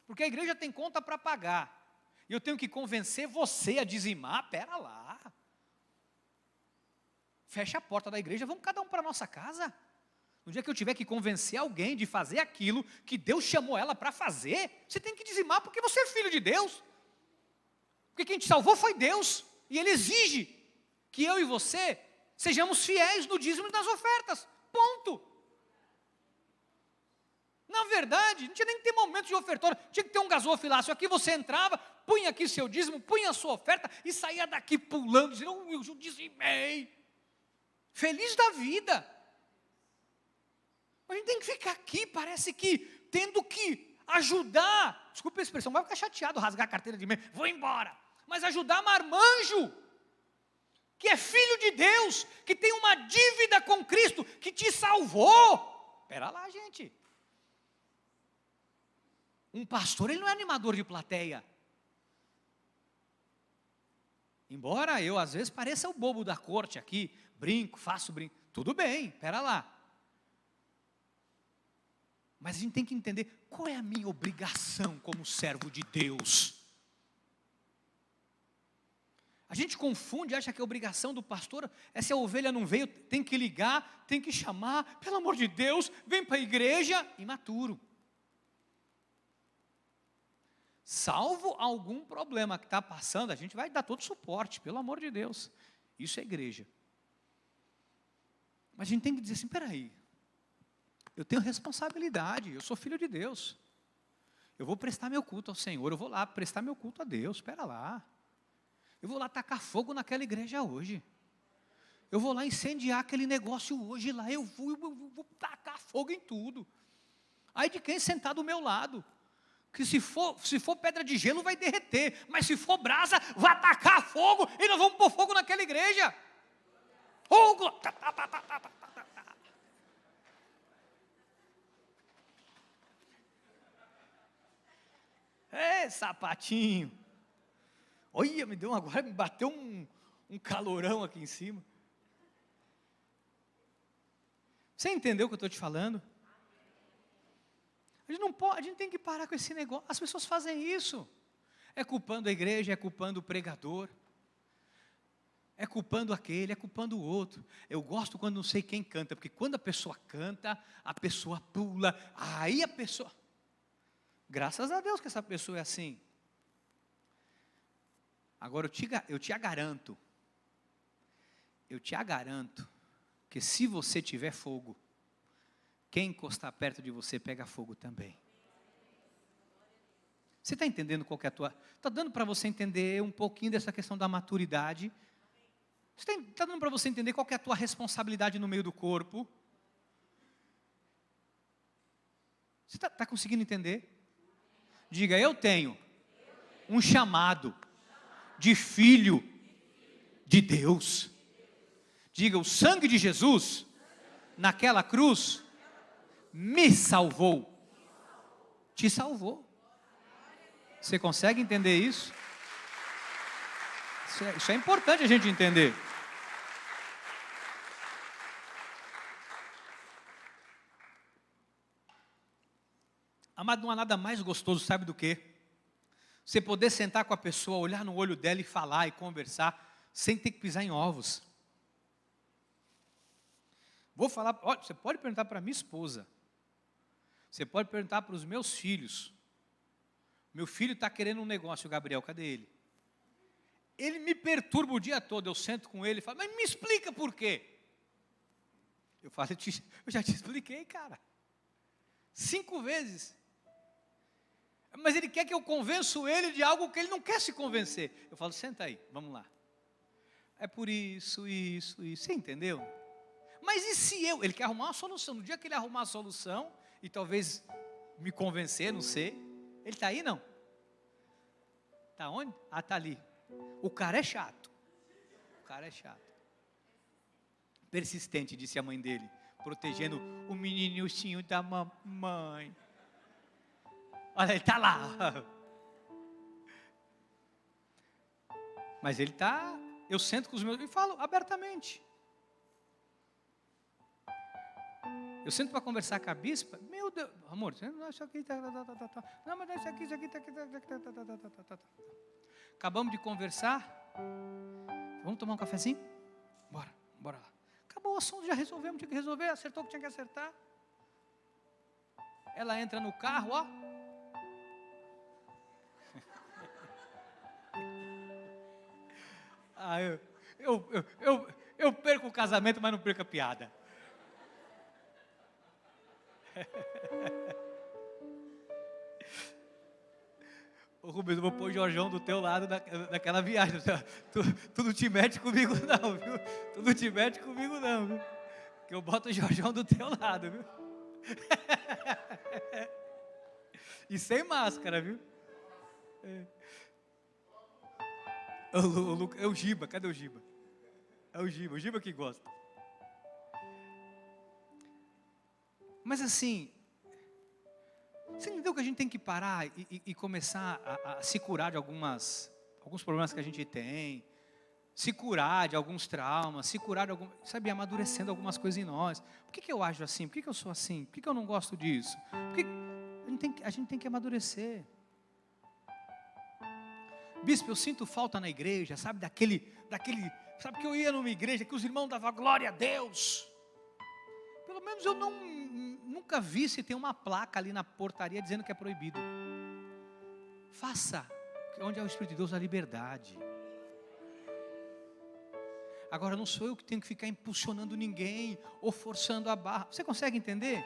A: porque a igreja tem conta para pagar, e eu tenho que convencer você a dizimar, pera lá. Fecha a porta da igreja, vamos cada um para a nossa casa. No dia que eu tiver que convencer alguém de fazer aquilo que Deus chamou ela para fazer, você tem que dizimar porque você é filho de Deus. Porque quem te salvou foi Deus, e Ele exige que eu e você sejamos fiéis no dízimo e nas ofertas, ponto. Na verdade, não tinha nem que ter momento de ofertório, tinha que ter um gasofilácio aqui, você entrava, punha aqui seu dízimo, punha a sua oferta, e saía daqui pulando, dizendo, eu dizimei, feliz da vida. Mas a gente tem que ficar aqui, parece que, tendo que ajudar, desculpa a expressão, vai ficar chateado, rasgar a carteira de membro, vou embora, mas ajudar marmanjo, que é filho de Deus, que tem uma dívida com Cristo, que te salvou. Espera lá, gente. Um pastor, ele não é animador de plateia. Embora eu, às vezes, pareça o bobo da corte aqui, brinco, faço brinco. Tudo bem, espera lá. Mas a gente tem que entender qual é a minha obrigação como servo de Deus. A gente confunde, acha que a obrigação do pastor é se a ovelha não veio, tem que ligar, tem que chamar, pelo amor de Deus, vem para a igreja, imaturo. Salvo algum problema que está passando, a gente vai dar todo suporte, pelo amor de Deus. Isso é igreja. Mas a gente tem que dizer assim, peraí, eu tenho responsabilidade, eu sou filho de Deus. Eu vou prestar meu culto ao Senhor, eu vou lá prestar meu culto a Deus, espera lá. Eu vou lá tacar fogo naquela igreja hoje. Eu vou lá incendiar aquele negócio hoje lá, eu vou tacar fogo em tudo. Aí de quem sentar do meu lado, que se for pedra de gelo vai derreter, mas se for brasa, vai atacar fogo, e nós vamos pôr fogo naquela igreja. Fogo! Sapatinho. Olha, agora me bateu um calorão aqui em cima. Você entendeu o que eu estou te falando? A gente não pode, a gente tem que parar com esse negócio. As pessoas fazem isso. É culpando a igreja, é culpando o pregador. É culpando aquele, é culpando o outro. Eu gosto quando não sei quem canta, porque quando a pessoa canta, a pessoa pula, aí a pessoa... Graças a Deus que essa pessoa é assim. Agora eu te garanto que se você tiver fogo, quem encostar perto de você pega fogo também. Você está entendendo qual que é a tua... Está dando para você entender um pouquinho dessa questão da maturidade? Está dando para você entender qual que é a tua responsabilidade no meio do corpo? Você está conseguindo entender? Diga, eu tenho um chamado de filho de Deus. Diga, o sangue de Jesus naquela cruz me salvou. Te salvou. Você consegue entender isso? Isso é importante a gente entender. Amado, não há nada mais gostoso, sabe do quê? Você poder sentar com a pessoa, olhar no olho dela e falar e conversar, sem ter que pisar em ovos. Vou falar, olha, você pode perguntar para minha esposa. Você pode perguntar para os meus filhos. Meu filho está querendo um negócio, o Gabriel, cadê ele? Ele me perturba o dia todo, eu sento com ele e falo, mas me explica por quê? Eu falo, eu já te expliquei, cara. 5 vezes. Mas ele quer que eu convença ele de algo que ele não quer se convencer. Eu falo, senta aí, vamos lá. É por isso. Você entendeu? Mas e se ele quer arrumar uma solução. No dia que ele arrumar a solução, e talvez me convencer, não sei. Ele está aí, não? Está onde? Ah, está ali. O cara é chato. Persistente, disse a mãe dele, protegendo o menininho da mamãe. Olha, ele está lá. Mas ele está... Eu sento com os meus e falo abertamente. Eu sento para conversar com a bispa. Meu Deus, amor, isso aqui tá. Não, mas isso aqui tá. Acabamos de conversar. Vamos tomar um cafezinho? Bora lá. Acabou o assunto, já resolvemos, tinha que resolver, acertou o que tinha que acertar. Ela entra no carro, ó. Eu perco o casamento, mas não perco a piada. Ô Rubens, eu vou pôr o Jorjão do teu lado daquela viagem. Tu não te mete comigo não, viu? Tu não te mete comigo não, viu? Que eu boto o Jorjão do teu lado, viu? E sem máscara, viu? É o Giba, cadê o Giba? É o Giba que gosta. Mas assim, Você entendeu que a gente tem que parar e começar a se curar de alguns problemas que a gente tem, se curar de alguns traumas, se curar de sabe, amadurecendo algumas coisas em nós. Por que eu ajo assim? Por que eu sou assim? Por que eu não gosto disso? A gente tem que amadurecer. Bispo, eu sinto falta na igreja, sabe, sabe que eu ia numa igreja que os irmãos davam glória a Deus. Pelo menos eu nunca vi se tem uma placa ali na portaria dizendo que é proibido. Faça, onde é o Espírito de Deus, a liberdade. Agora não sou eu que tenho que ficar impulsionando ninguém, ou forçando a barra. Você consegue entender?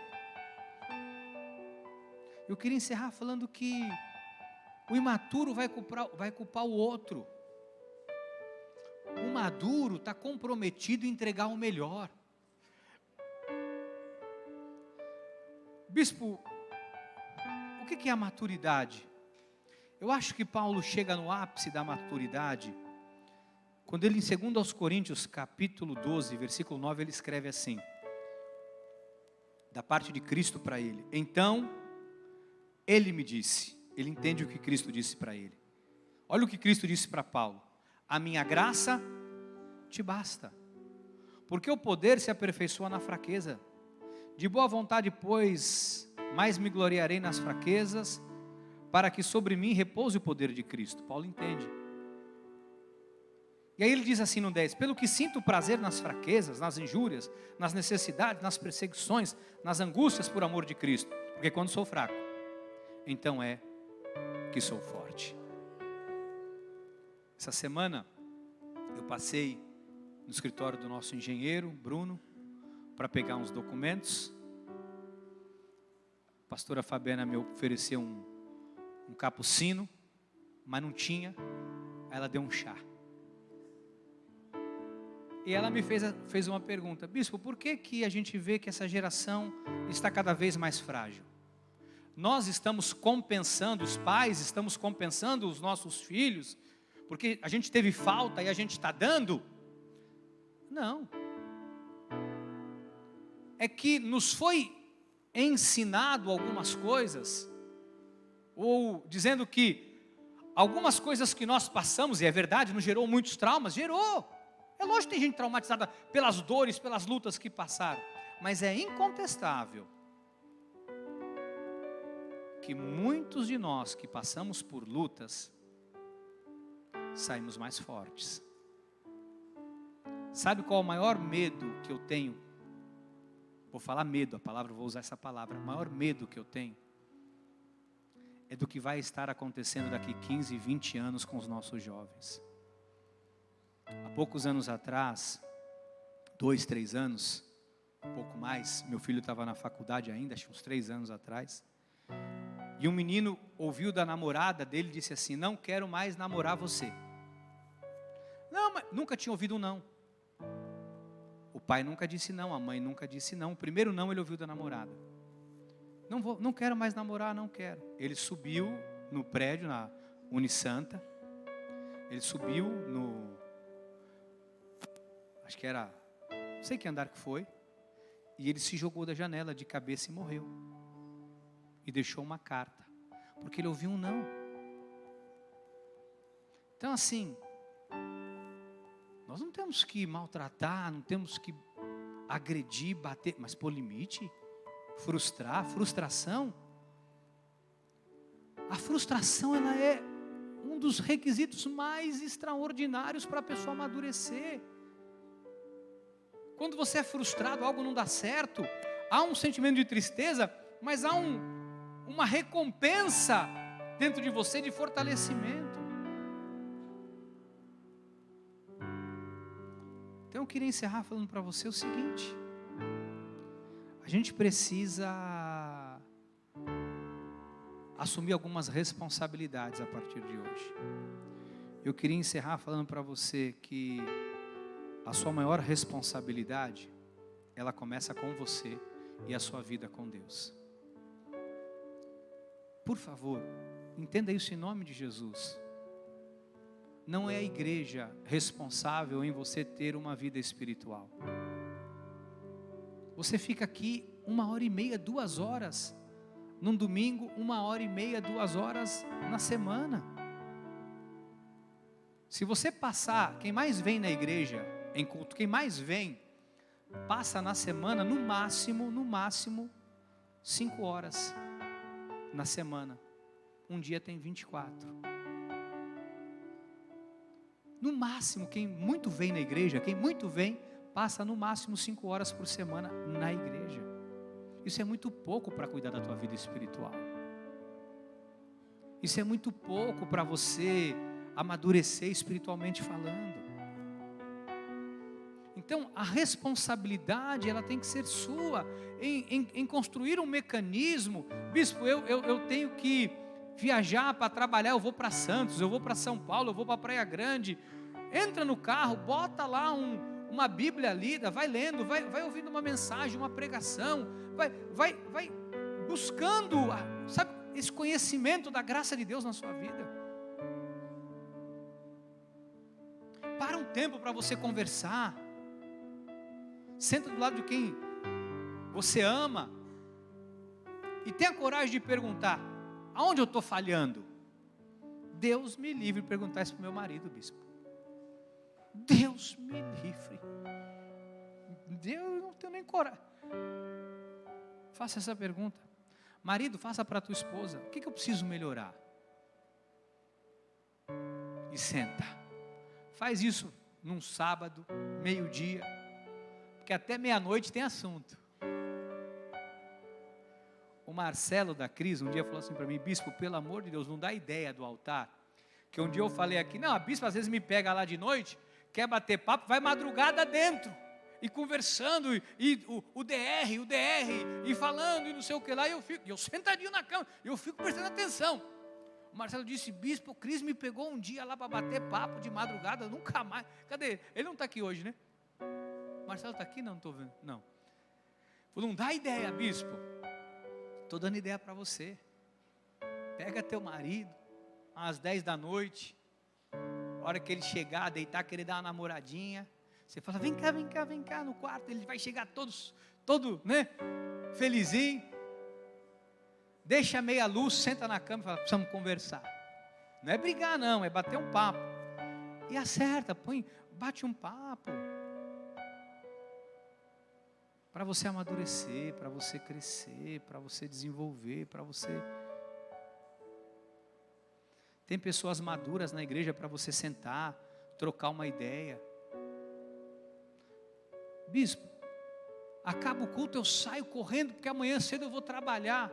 A: Eu queria encerrar falando que o imaturo vai culpar o outro. O maduro está comprometido em entregar o melhor. Bispo, o que é a maturidade? Eu acho que Paulo chega no ápice da maturidade quando ele, em 2 Coríntios, capítulo 12, versículo 9, ele escreve assim, da parte de Cristo para ele. Então, ele me disse, ele entende o que Cristo disse para ele. Olha o que Cristo disse para Paulo: a minha graça te basta, porque o poder se aperfeiçoa na fraqueza. De boa vontade, pois, mais me gloriarei nas fraquezas, para que sobre mim repouse o poder de Cristo. Paulo entende. E aí ele diz assim no 10, pelo que sinto prazer nas fraquezas, nas injúrias, nas necessidades, nas perseguições, nas angústias por amor de Cristo. Porque quando sou fraco, então é que sou forte. Essa semana eu passei no escritório do nosso engenheiro, Bruno, para pegar uns documentos. A pastora Fabiana me ofereceu um capucino, mas não tinha. Aí ela deu um chá. E ela me fez uma pergunta: bispo, por que a gente vê que essa geração está cada vez mais frágil? Nós estamos compensando, os pais estamos compensando os nossos filhos, porque a gente teve falta e a gente está dando? Não. É que nos foi ensinado algumas coisas, ou dizendo que algumas coisas que nós passamos, e é verdade, nos gerou muitos traumas, gerou. É lógico que tem gente traumatizada pelas dores, pelas lutas que passaram, mas é incontestável que muitos de nós que passamos por lutas, saímos mais fortes. Sabe qual é o maior medo que eu tenho? Vou falar medo, vou usar essa palavra. O maior medo que eu tenho é do que vai estar acontecendo daqui 15, 20 anos com os nossos jovens. Há poucos anos atrás, 2, 3 anos, um pouco mais, meu filho estava na faculdade ainda, acho que uns 3 anos atrás, e um menino ouviu da namorada dele e disse assim: não quero mais namorar você. Não, mas nunca tinha ouvido um não. O pai nunca disse não, a mãe nunca disse não. O primeiro não ele ouviu da namorada. Não quero mais namorar, não quero. Ele subiu no prédio, na Unisanta. Ele subiu acho que era, não sei que andar que foi. E ele se jogou da janela de cabeça e morreu. E deixou uma carta, porque ele ouviu um não. Então assim, nós não temos que maltratar, não temos que agredir, bater, mas pôr limite, frustração. A frustração, ela é um dos requisitos mais extraordinários para a pessoa amadurecer. Quando você é frustrado, algo não dá certo, há um sentimento de tristeza, mas há uma recompensa dentro de você de fortalecimento. Então eu queria encerrar falando para você o seguinte: a gente precisa assumir algumas responsabilidades a partir de hoje. Eu queria encerrar falando para você que a sua maior responsabilidade, ela começa com você e a sua vida com Deus. Por favor, entenda isso em nome de Jesus. Não é a igreja responsável em você ter uma vida espiritual. Você fica aqui 1h30, 2 horas, num domingo, 1h30, 2 horas na semana. Se você passar, quem mais vem na igreja, em culto, quem mais vem, passa na semana, no máximo, 5 horas na semana. Um dia tem 24. No máximo, quem muito vem na igreja, passa no máximo 5 horas por semana na igreja. Isso é muito pouco para cuidar da tua vida espiritual. Isso é muito pouco para você amadurecer espiritualmente falando. Então, a responsabilidade, ela tem que ser sua, em construir um mecanismo. Bispo, eu tenho que viajar para trabalhar, eu vou para Santos, eu vou para São Paulo, eu vou para Praia Grande. Entra no carro, bota lá uma Bíblia lida, vai lendo, vai ouvindo uma mensagem, uma pregação, vai buscando, sabe, esse conhecimento da graça de Deus na sua vida. Para um tempo para você conversar. Senta do lado de quem você ama e tenha coragem de perguntar: aonde eu estou falhando? Deus me livre de perguntar isso para o meu marido, bispo. Deus me livre. Eu não tenho nem coragem. Faça essa pergunta. Marido, faça para a tua esposa: o que eu preciso melhorar? E senta. Faz isso num sábado, meio-dia, porque até meia-noite tem assunto. O Marcelo da Cris um dia falou assim para mim: bispo, pelo amor de Deus, não dá ideia do altar. Que um dia eu falei aqui: não, a bispo às vezes me pega lá de noite, quer bater papo, vai madrugada dentro, e conversando, e o DR, e falando, e não sei o que lá, e eu sentadinho na cama, eu fico prestando atenção. O Marcelo disse: bispo, o Cris me pegou um dia lá para bater papo de madrugada, nunca mais. Cadê? Ele não está aqui hoje, né? O Marcelo está aqui? Não estou vendo. Não. Falou: não dá ideia, bispo. Estou dando ideia para você. Pega teu marido, às 10 da noite, a hora que ele chegar, deitar, querer dar uma namoradinha, você fala: vem cá no quarto. Ele vai chegar todo, né, felizinho. Deixa meia luz, senta na cama e fala: precisamos conversar. Não é brigar não, é bater um papo. E acerta, bate um papo. Para você amadurecer, para você crescer, para você desenvolver, para você... Tem pessoas maduras na igreja para você sentar, trocar uma ideia. Bispo, acaba o culto, eu saio correndo, porque amanhã cedo eu vou trabalhar.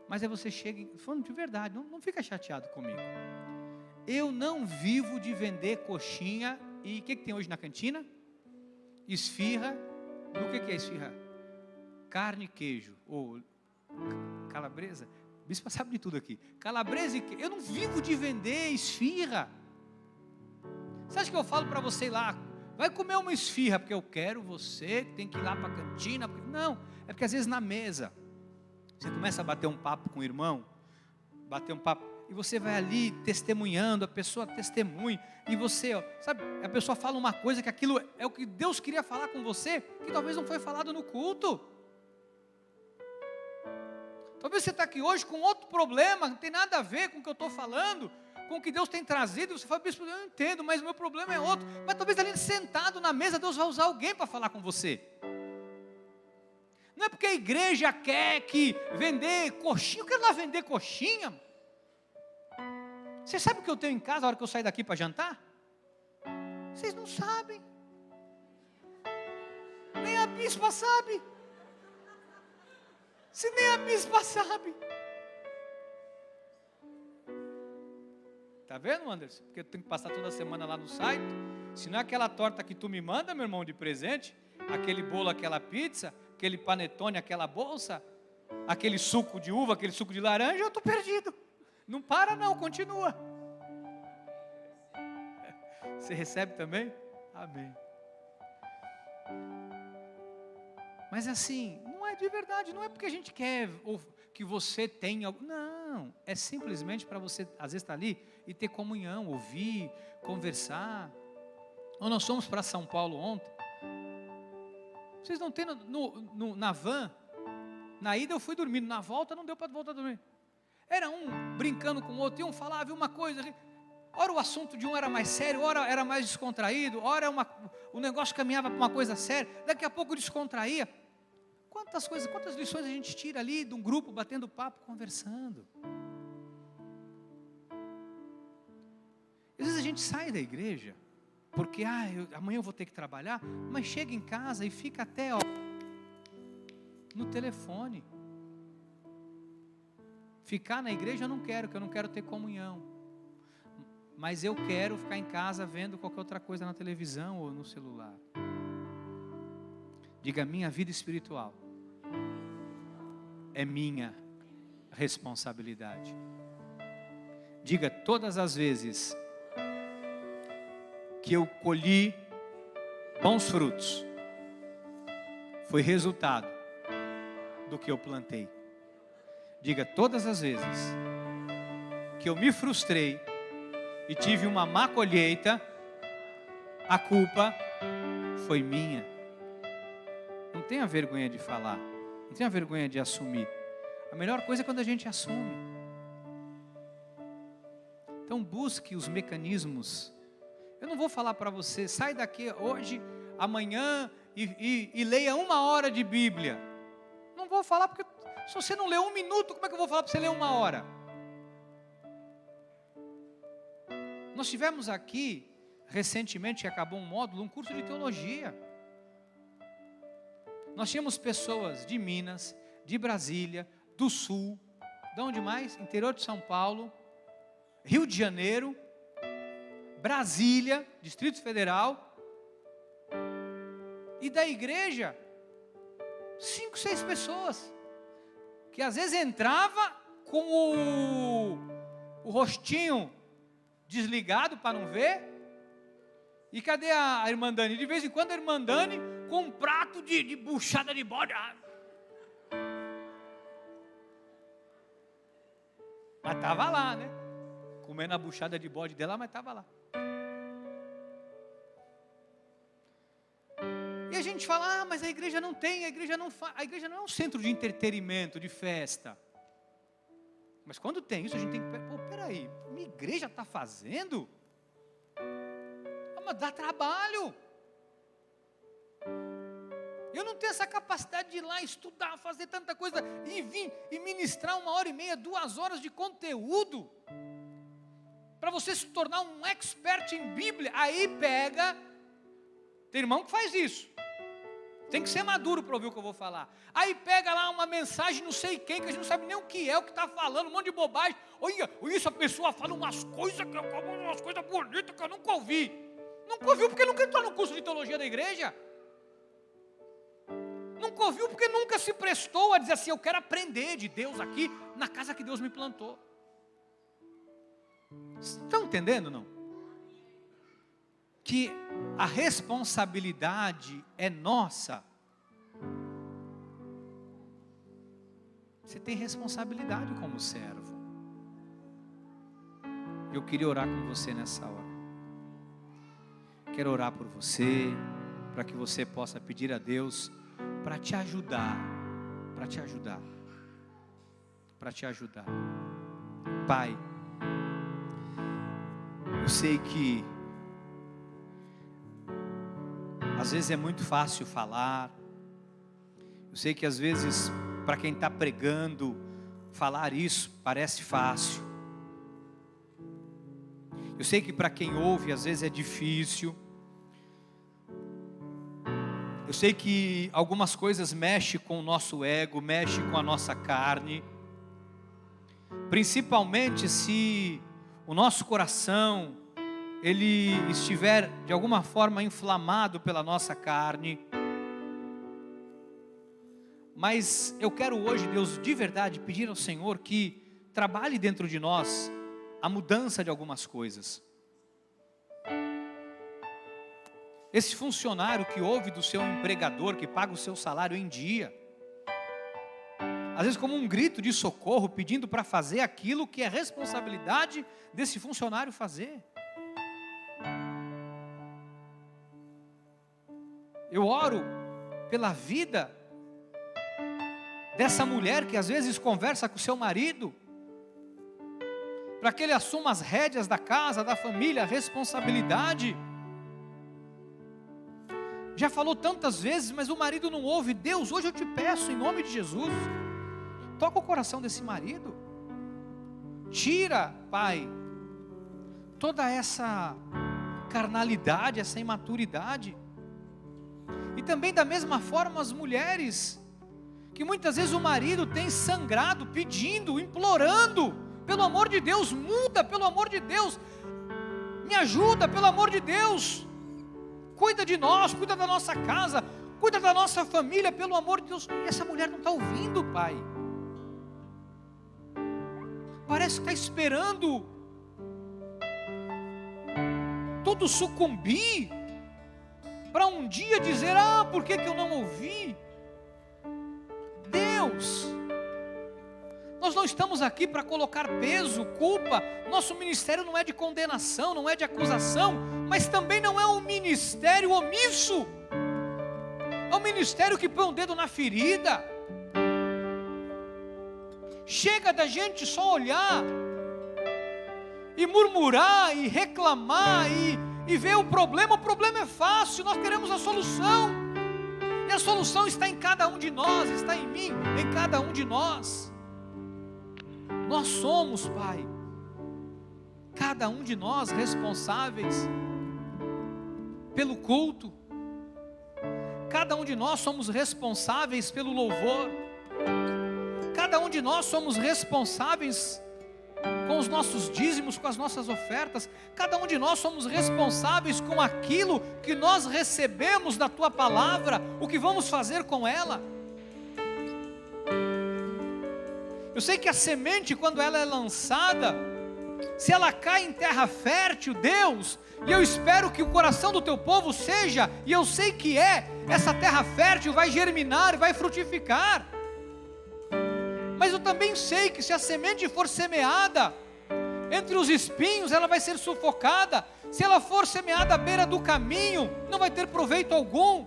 A: Mas aí você chega, falando de verdade, não fica chateado comigo. Eu não vivo de vender coxinha e o que tem hoje na cantina? Esfirra. Do que é esfirra? Carne e queijo, ou calabresa. O bispo sabe de tudo aqui. Calabresa e queijo. Eu não vivo de vender esfirra. Você acha que eu falo para você ir lá, vai comer uma esfirra, porque eu quero você, tem que ir lá para a cantina? Não, é porque às vezes na mesa, você começa a bater um papo com o irmão, e você vai ali testemunhando, a pessoa testemunha, e você, sabe, a pessoa fala uma coisa que aquilo é o que Deus queria falar com você, que talvez não foi falado no culto. Talvez você está aqui hoje com outro problema, não tem nada a ver com o que eu estou falando, com o que Deus tem trazido, e você fala: bispo, eu não entendo, mas o meu problema é outro. Mas talvez ali sentado na mesa, Deus vai usar alguém para falar com você. Não é porque a igreja quer que vender coxinha, eu quero lá vender coxinha. Você sabe o que eu tenho em casa na hora que eu sair daqui para jantar? Vocês não sabem. Nem a bispa sabe. Se nem a bispa sabe. Está vendo, Anderson? Porque eu tenho que passar toda semana lá no site. Se não é aquela torta que tu me manda, meu irmão, de presente, aquele bolo, aquela pizza, aquele panetone, aquela bolsa, aquele suco de uva, aquele suco de laranja, eu estou perdido. Não para não, continua. Você recebe também? Amém. Mas assim, não é de verdade, não é porque a gente quer ou que você tenha, não, é simplesmente para você, às vezes, estar ali e ter comunhão, ouvir, conversar. Ou nós fomos para São Paulo ontem, vocês não tem na van, Na ida eu fui dormindo, na volta não deu para voltar a dormir. Era um brincando com o outro, e um falava uma coisa. Ora o assunto de um era mais sério, ora era mais descontraído, ora o negócio caminhava para uma coisa séria, daqui a pouco descontraía. Quantas lições a gente tira ali de um grupo batendo papo, conversando. Às vezes a gente sai da igreja, porque amanhã eu vou ter que trabalhar, mas chega em casa e fica até no telefone. Ficar na igreja eu não quero, porque eu não quero ter comunhão. Mas eu quero ficar em casa vendo qualquer outra coisa na televisão ou no celular. Diga, minha vida espiritual é minha responsabilidade. Diga, todas as vezes que eu colhi bons frutos, foi resultado do que eu plantei. Diga, todas as vezes que eu me frustrei e tive uma má colheita, a culpa foi minha. Não tenha vergonha de falar, não tenha vergonha de assumir. A melhor coisa é quando a gente assume. Então busque os mecanismos. Eu não vou falar para você, sai daqui hoje, amanhã e leia 1 hora de Bíblia. Não vou falar porque se você não leu 1 minuto, como é que eu vou falar para você ler 1 hora? Nós tivemos aqui, recentemente, que acabou um módulo, um curso de teologia. Nós tínhamos pessoas de Minas, de Brasília, do Sul, de onde mais? Interior de São Paulo, Rio de Janeiro, Brasília, Distrito Federal, e da igreja, 5, 6 pessoas, que às vezes entrava com o rostinho desligado para não ver. E cadê a irmã Dani? De vez em quando a irmã Dani com um prato de buchada de bode. Mas estava lá, né? Comendo a buchada de bode dela, mas estava lá. E a gente fala, mas a igreja não tem, a igreja não é um centro de entretenimento, de festa. Mas quando tem isso, a gente tem que, peraí, minha igreja está fazendo? Mas dá trabalho. Eu não tenho essa capacidade de ir lá estudar, fazer tanta coisa, e vir e ministrar 1h30, 2 horas de conteúdo, para você se tornar um expert em Bíblia. Aí pega, tem irmão que faz isso, tem que ser maduro para ouvir o que eu vou falar. Aí pega lá uma mensagem, não sei quem, que a gente não sabe nem o que está falando, um monte de bobagem. Olha, isso a pessoa fala umas coisas bonitas que eu nunca ouvi. Nunca ouviu porque nunca entrou no curso de teologia da igreja. Nunca ouviu porque nunca se prestou a dizer assim, eu quero aprender de Deus aqui, na casa que Deus me plantou. Estão entendendo, não? Que a responsabilidade é nossa. Você tem responsabilidade como servo. Eu queria orar com você nessa hora. Quero orar por você, para que você possa pedir a Deus para te ajudar, para te ajudar, para te ajudar. Pai, eu sei que às vezes é muito fácil falar. Eu sei que às vezes para quem está pregando, falar isso parece fácil. Eu sei que para quem ouve às vezes é difícil. Eu sei que algumas coisas mexem com o nosso ego, mexem com a nossa carne. Principalmente se o nosso coração ele estiver de alguma forma inflamado pela nossa carne. Mas eu quero hoje, Deus, de verdade, pedir ao Senhor que trabalhe dentro de nós a mudança de algumas coisas. Esse funcionário que ouve do seu empregador, que paga o seu salário em dia, às vezes como um grito de socorro, pedindo para fazer aquilo que é responsabilidade desse funcionário fazer. Eu oro pela vida dessa mulher que às vezes conversa com o seu marido, para que ele assuma as rédeas da casa, da família, a responsabilidade. Já falou tantas vezes, mas o marido não ouve. Deus, hoje eu te peço, em nome de Jesus, toca o coração desse marido. Tira, Pai, toda essa carnalidade, essa imaturidade. E também da mesma forma as mulheres, que muitas vezes o marido tem sangrado, pedindo, implorando, pelo amor de Deus, muda, pelo amor de Deus, me ajuda, pelo amor de Deus, cuida de nós, cuida da nossa casa, cuida da nossa família, pelo amor de Deus. E essa mulher não está ouvindo, Pai. Parece que está esperando tudo sucumbir, para um dia dizer, por que eu não ouvi? Deus, nós não estamos aqui para colocar peso, culpa. Nosso ministério não é de condenação, não é de acusação, mas também não é um ministério omisso. É um ministério que põe o dedo na ferida. Chega da gente só olhar e murmurar e reclamar e ver o problema é fácil, nós queremos a solução, e a solução está em cada um de nós, está em mim, em cada um de nós. Nós somos, Pai, cada um de nós responsáveis pelo culto, cada um de nós somos responsáveis pelo louvor, cada um de nós somos responsáveis com os nossos dízimos, com as nossas ofertas. Cada um de nós somos responsáveis com aquilo que nós recebemos da Tua palavra, o que vamos fazer com ela. Eu sei que a semente, quando ela é lançada, se ela cai em terra fértil, Deus, e eu espero que o coração do Teu povo seja, e eu sei que essa terra fértil vai germinar, vai frutificar. Mas eu também sei que se a semente for semeada entre os espinhos, ela vai ser sufocada. Se ela for semeada à beira do caminho, não vai ter proveito algum.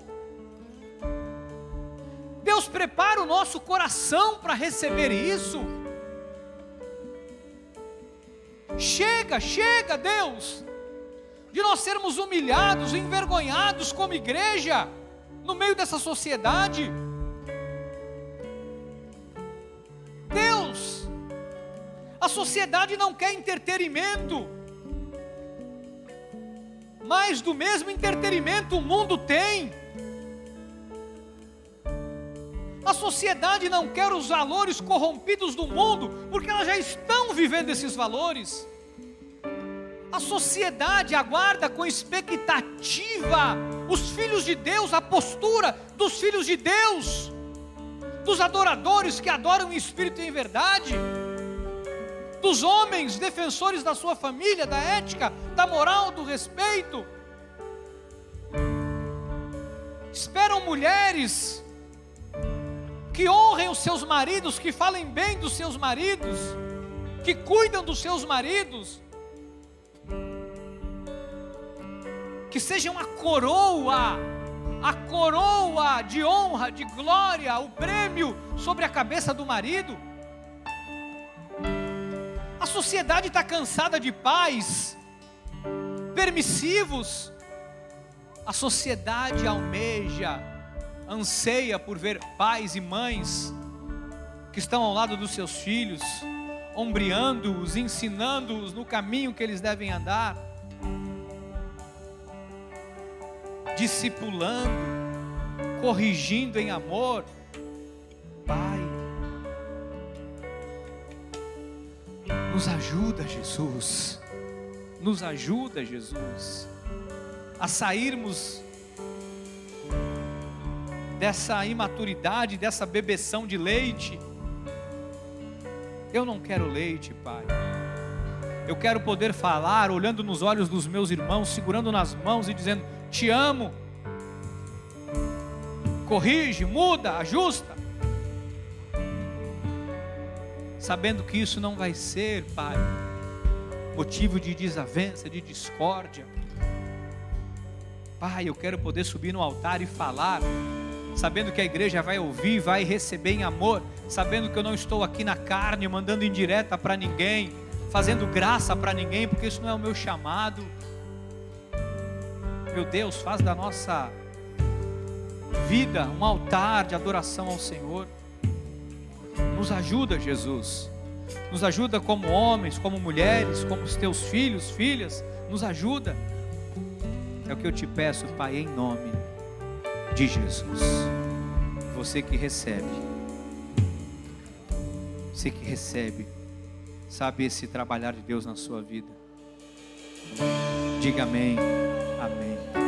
A: Deus prepara o nosso coração para receber isso. Chega, Deus, de nós sermos humilhados, envergonhados como igreja, no meio dessa sociedade. Deus, a sociedade não quer entretenimento, mas do mesmo entretenimento o mundo tem. A sociedade não quer os valores corrompidos do mundo, porque elas já estão vivendo esses valores. A sociedade aguarda com expectativa os filhos de Deus, a postura dos filhos de Deus, dos adoradores que adoram em espírito e em verdade, dos homens defensores da sua família, da ética, da moral, do respeito. Esperam mulheres que honrem os seus maridos, que falem bem dos seus maridos, que cuidam dos seus maridos, que sejam a coroa de honra, de glória, o prêmio sobre a cabeça do marido. A sociedade está cansada de pais permissivos. A sociedade anseia por ver pais e mães que estão ao lado dos seus filhos, ombreando-os, ensinando-os no caminho que eles devem andar, discipulando, corrigindo em amor. Pai, nos ajuda, Jesus, nos ajuda, Jesus, a sairmos dessa imaturidade, dessa bebeção de leite. Eu não quero leite, Pai. Eu quero poder falar olhando nos olhos dos meus irmãos, segurando nas mãos e dizendo: te amo. Corrige, muda, ajusta. Sabendo que isso não vai ser, Pai, motivo de desavença, de discórdia. Pai, eu quero poder subir no altar e falar sabendo que a igreja vai ouvir, vai receber em amor, sabendo que eu não estou aqui na carne, mandando indireta para ninguém, fazendo graça para ninguém, porque isso não é o meu chamado. Meu Deus, faz da nossa vida um altar de adoração ao Senhor. Nos ajuda, Jesus. Nos ajuda como homens, como mulheres, como os teus filhos, filhas. Nos ajuda. É o que eu te peço, Pai, em nome de Jesus. Você que recebe, sabe esse trabalhar de Deus na sua vida. Diga amém, amém.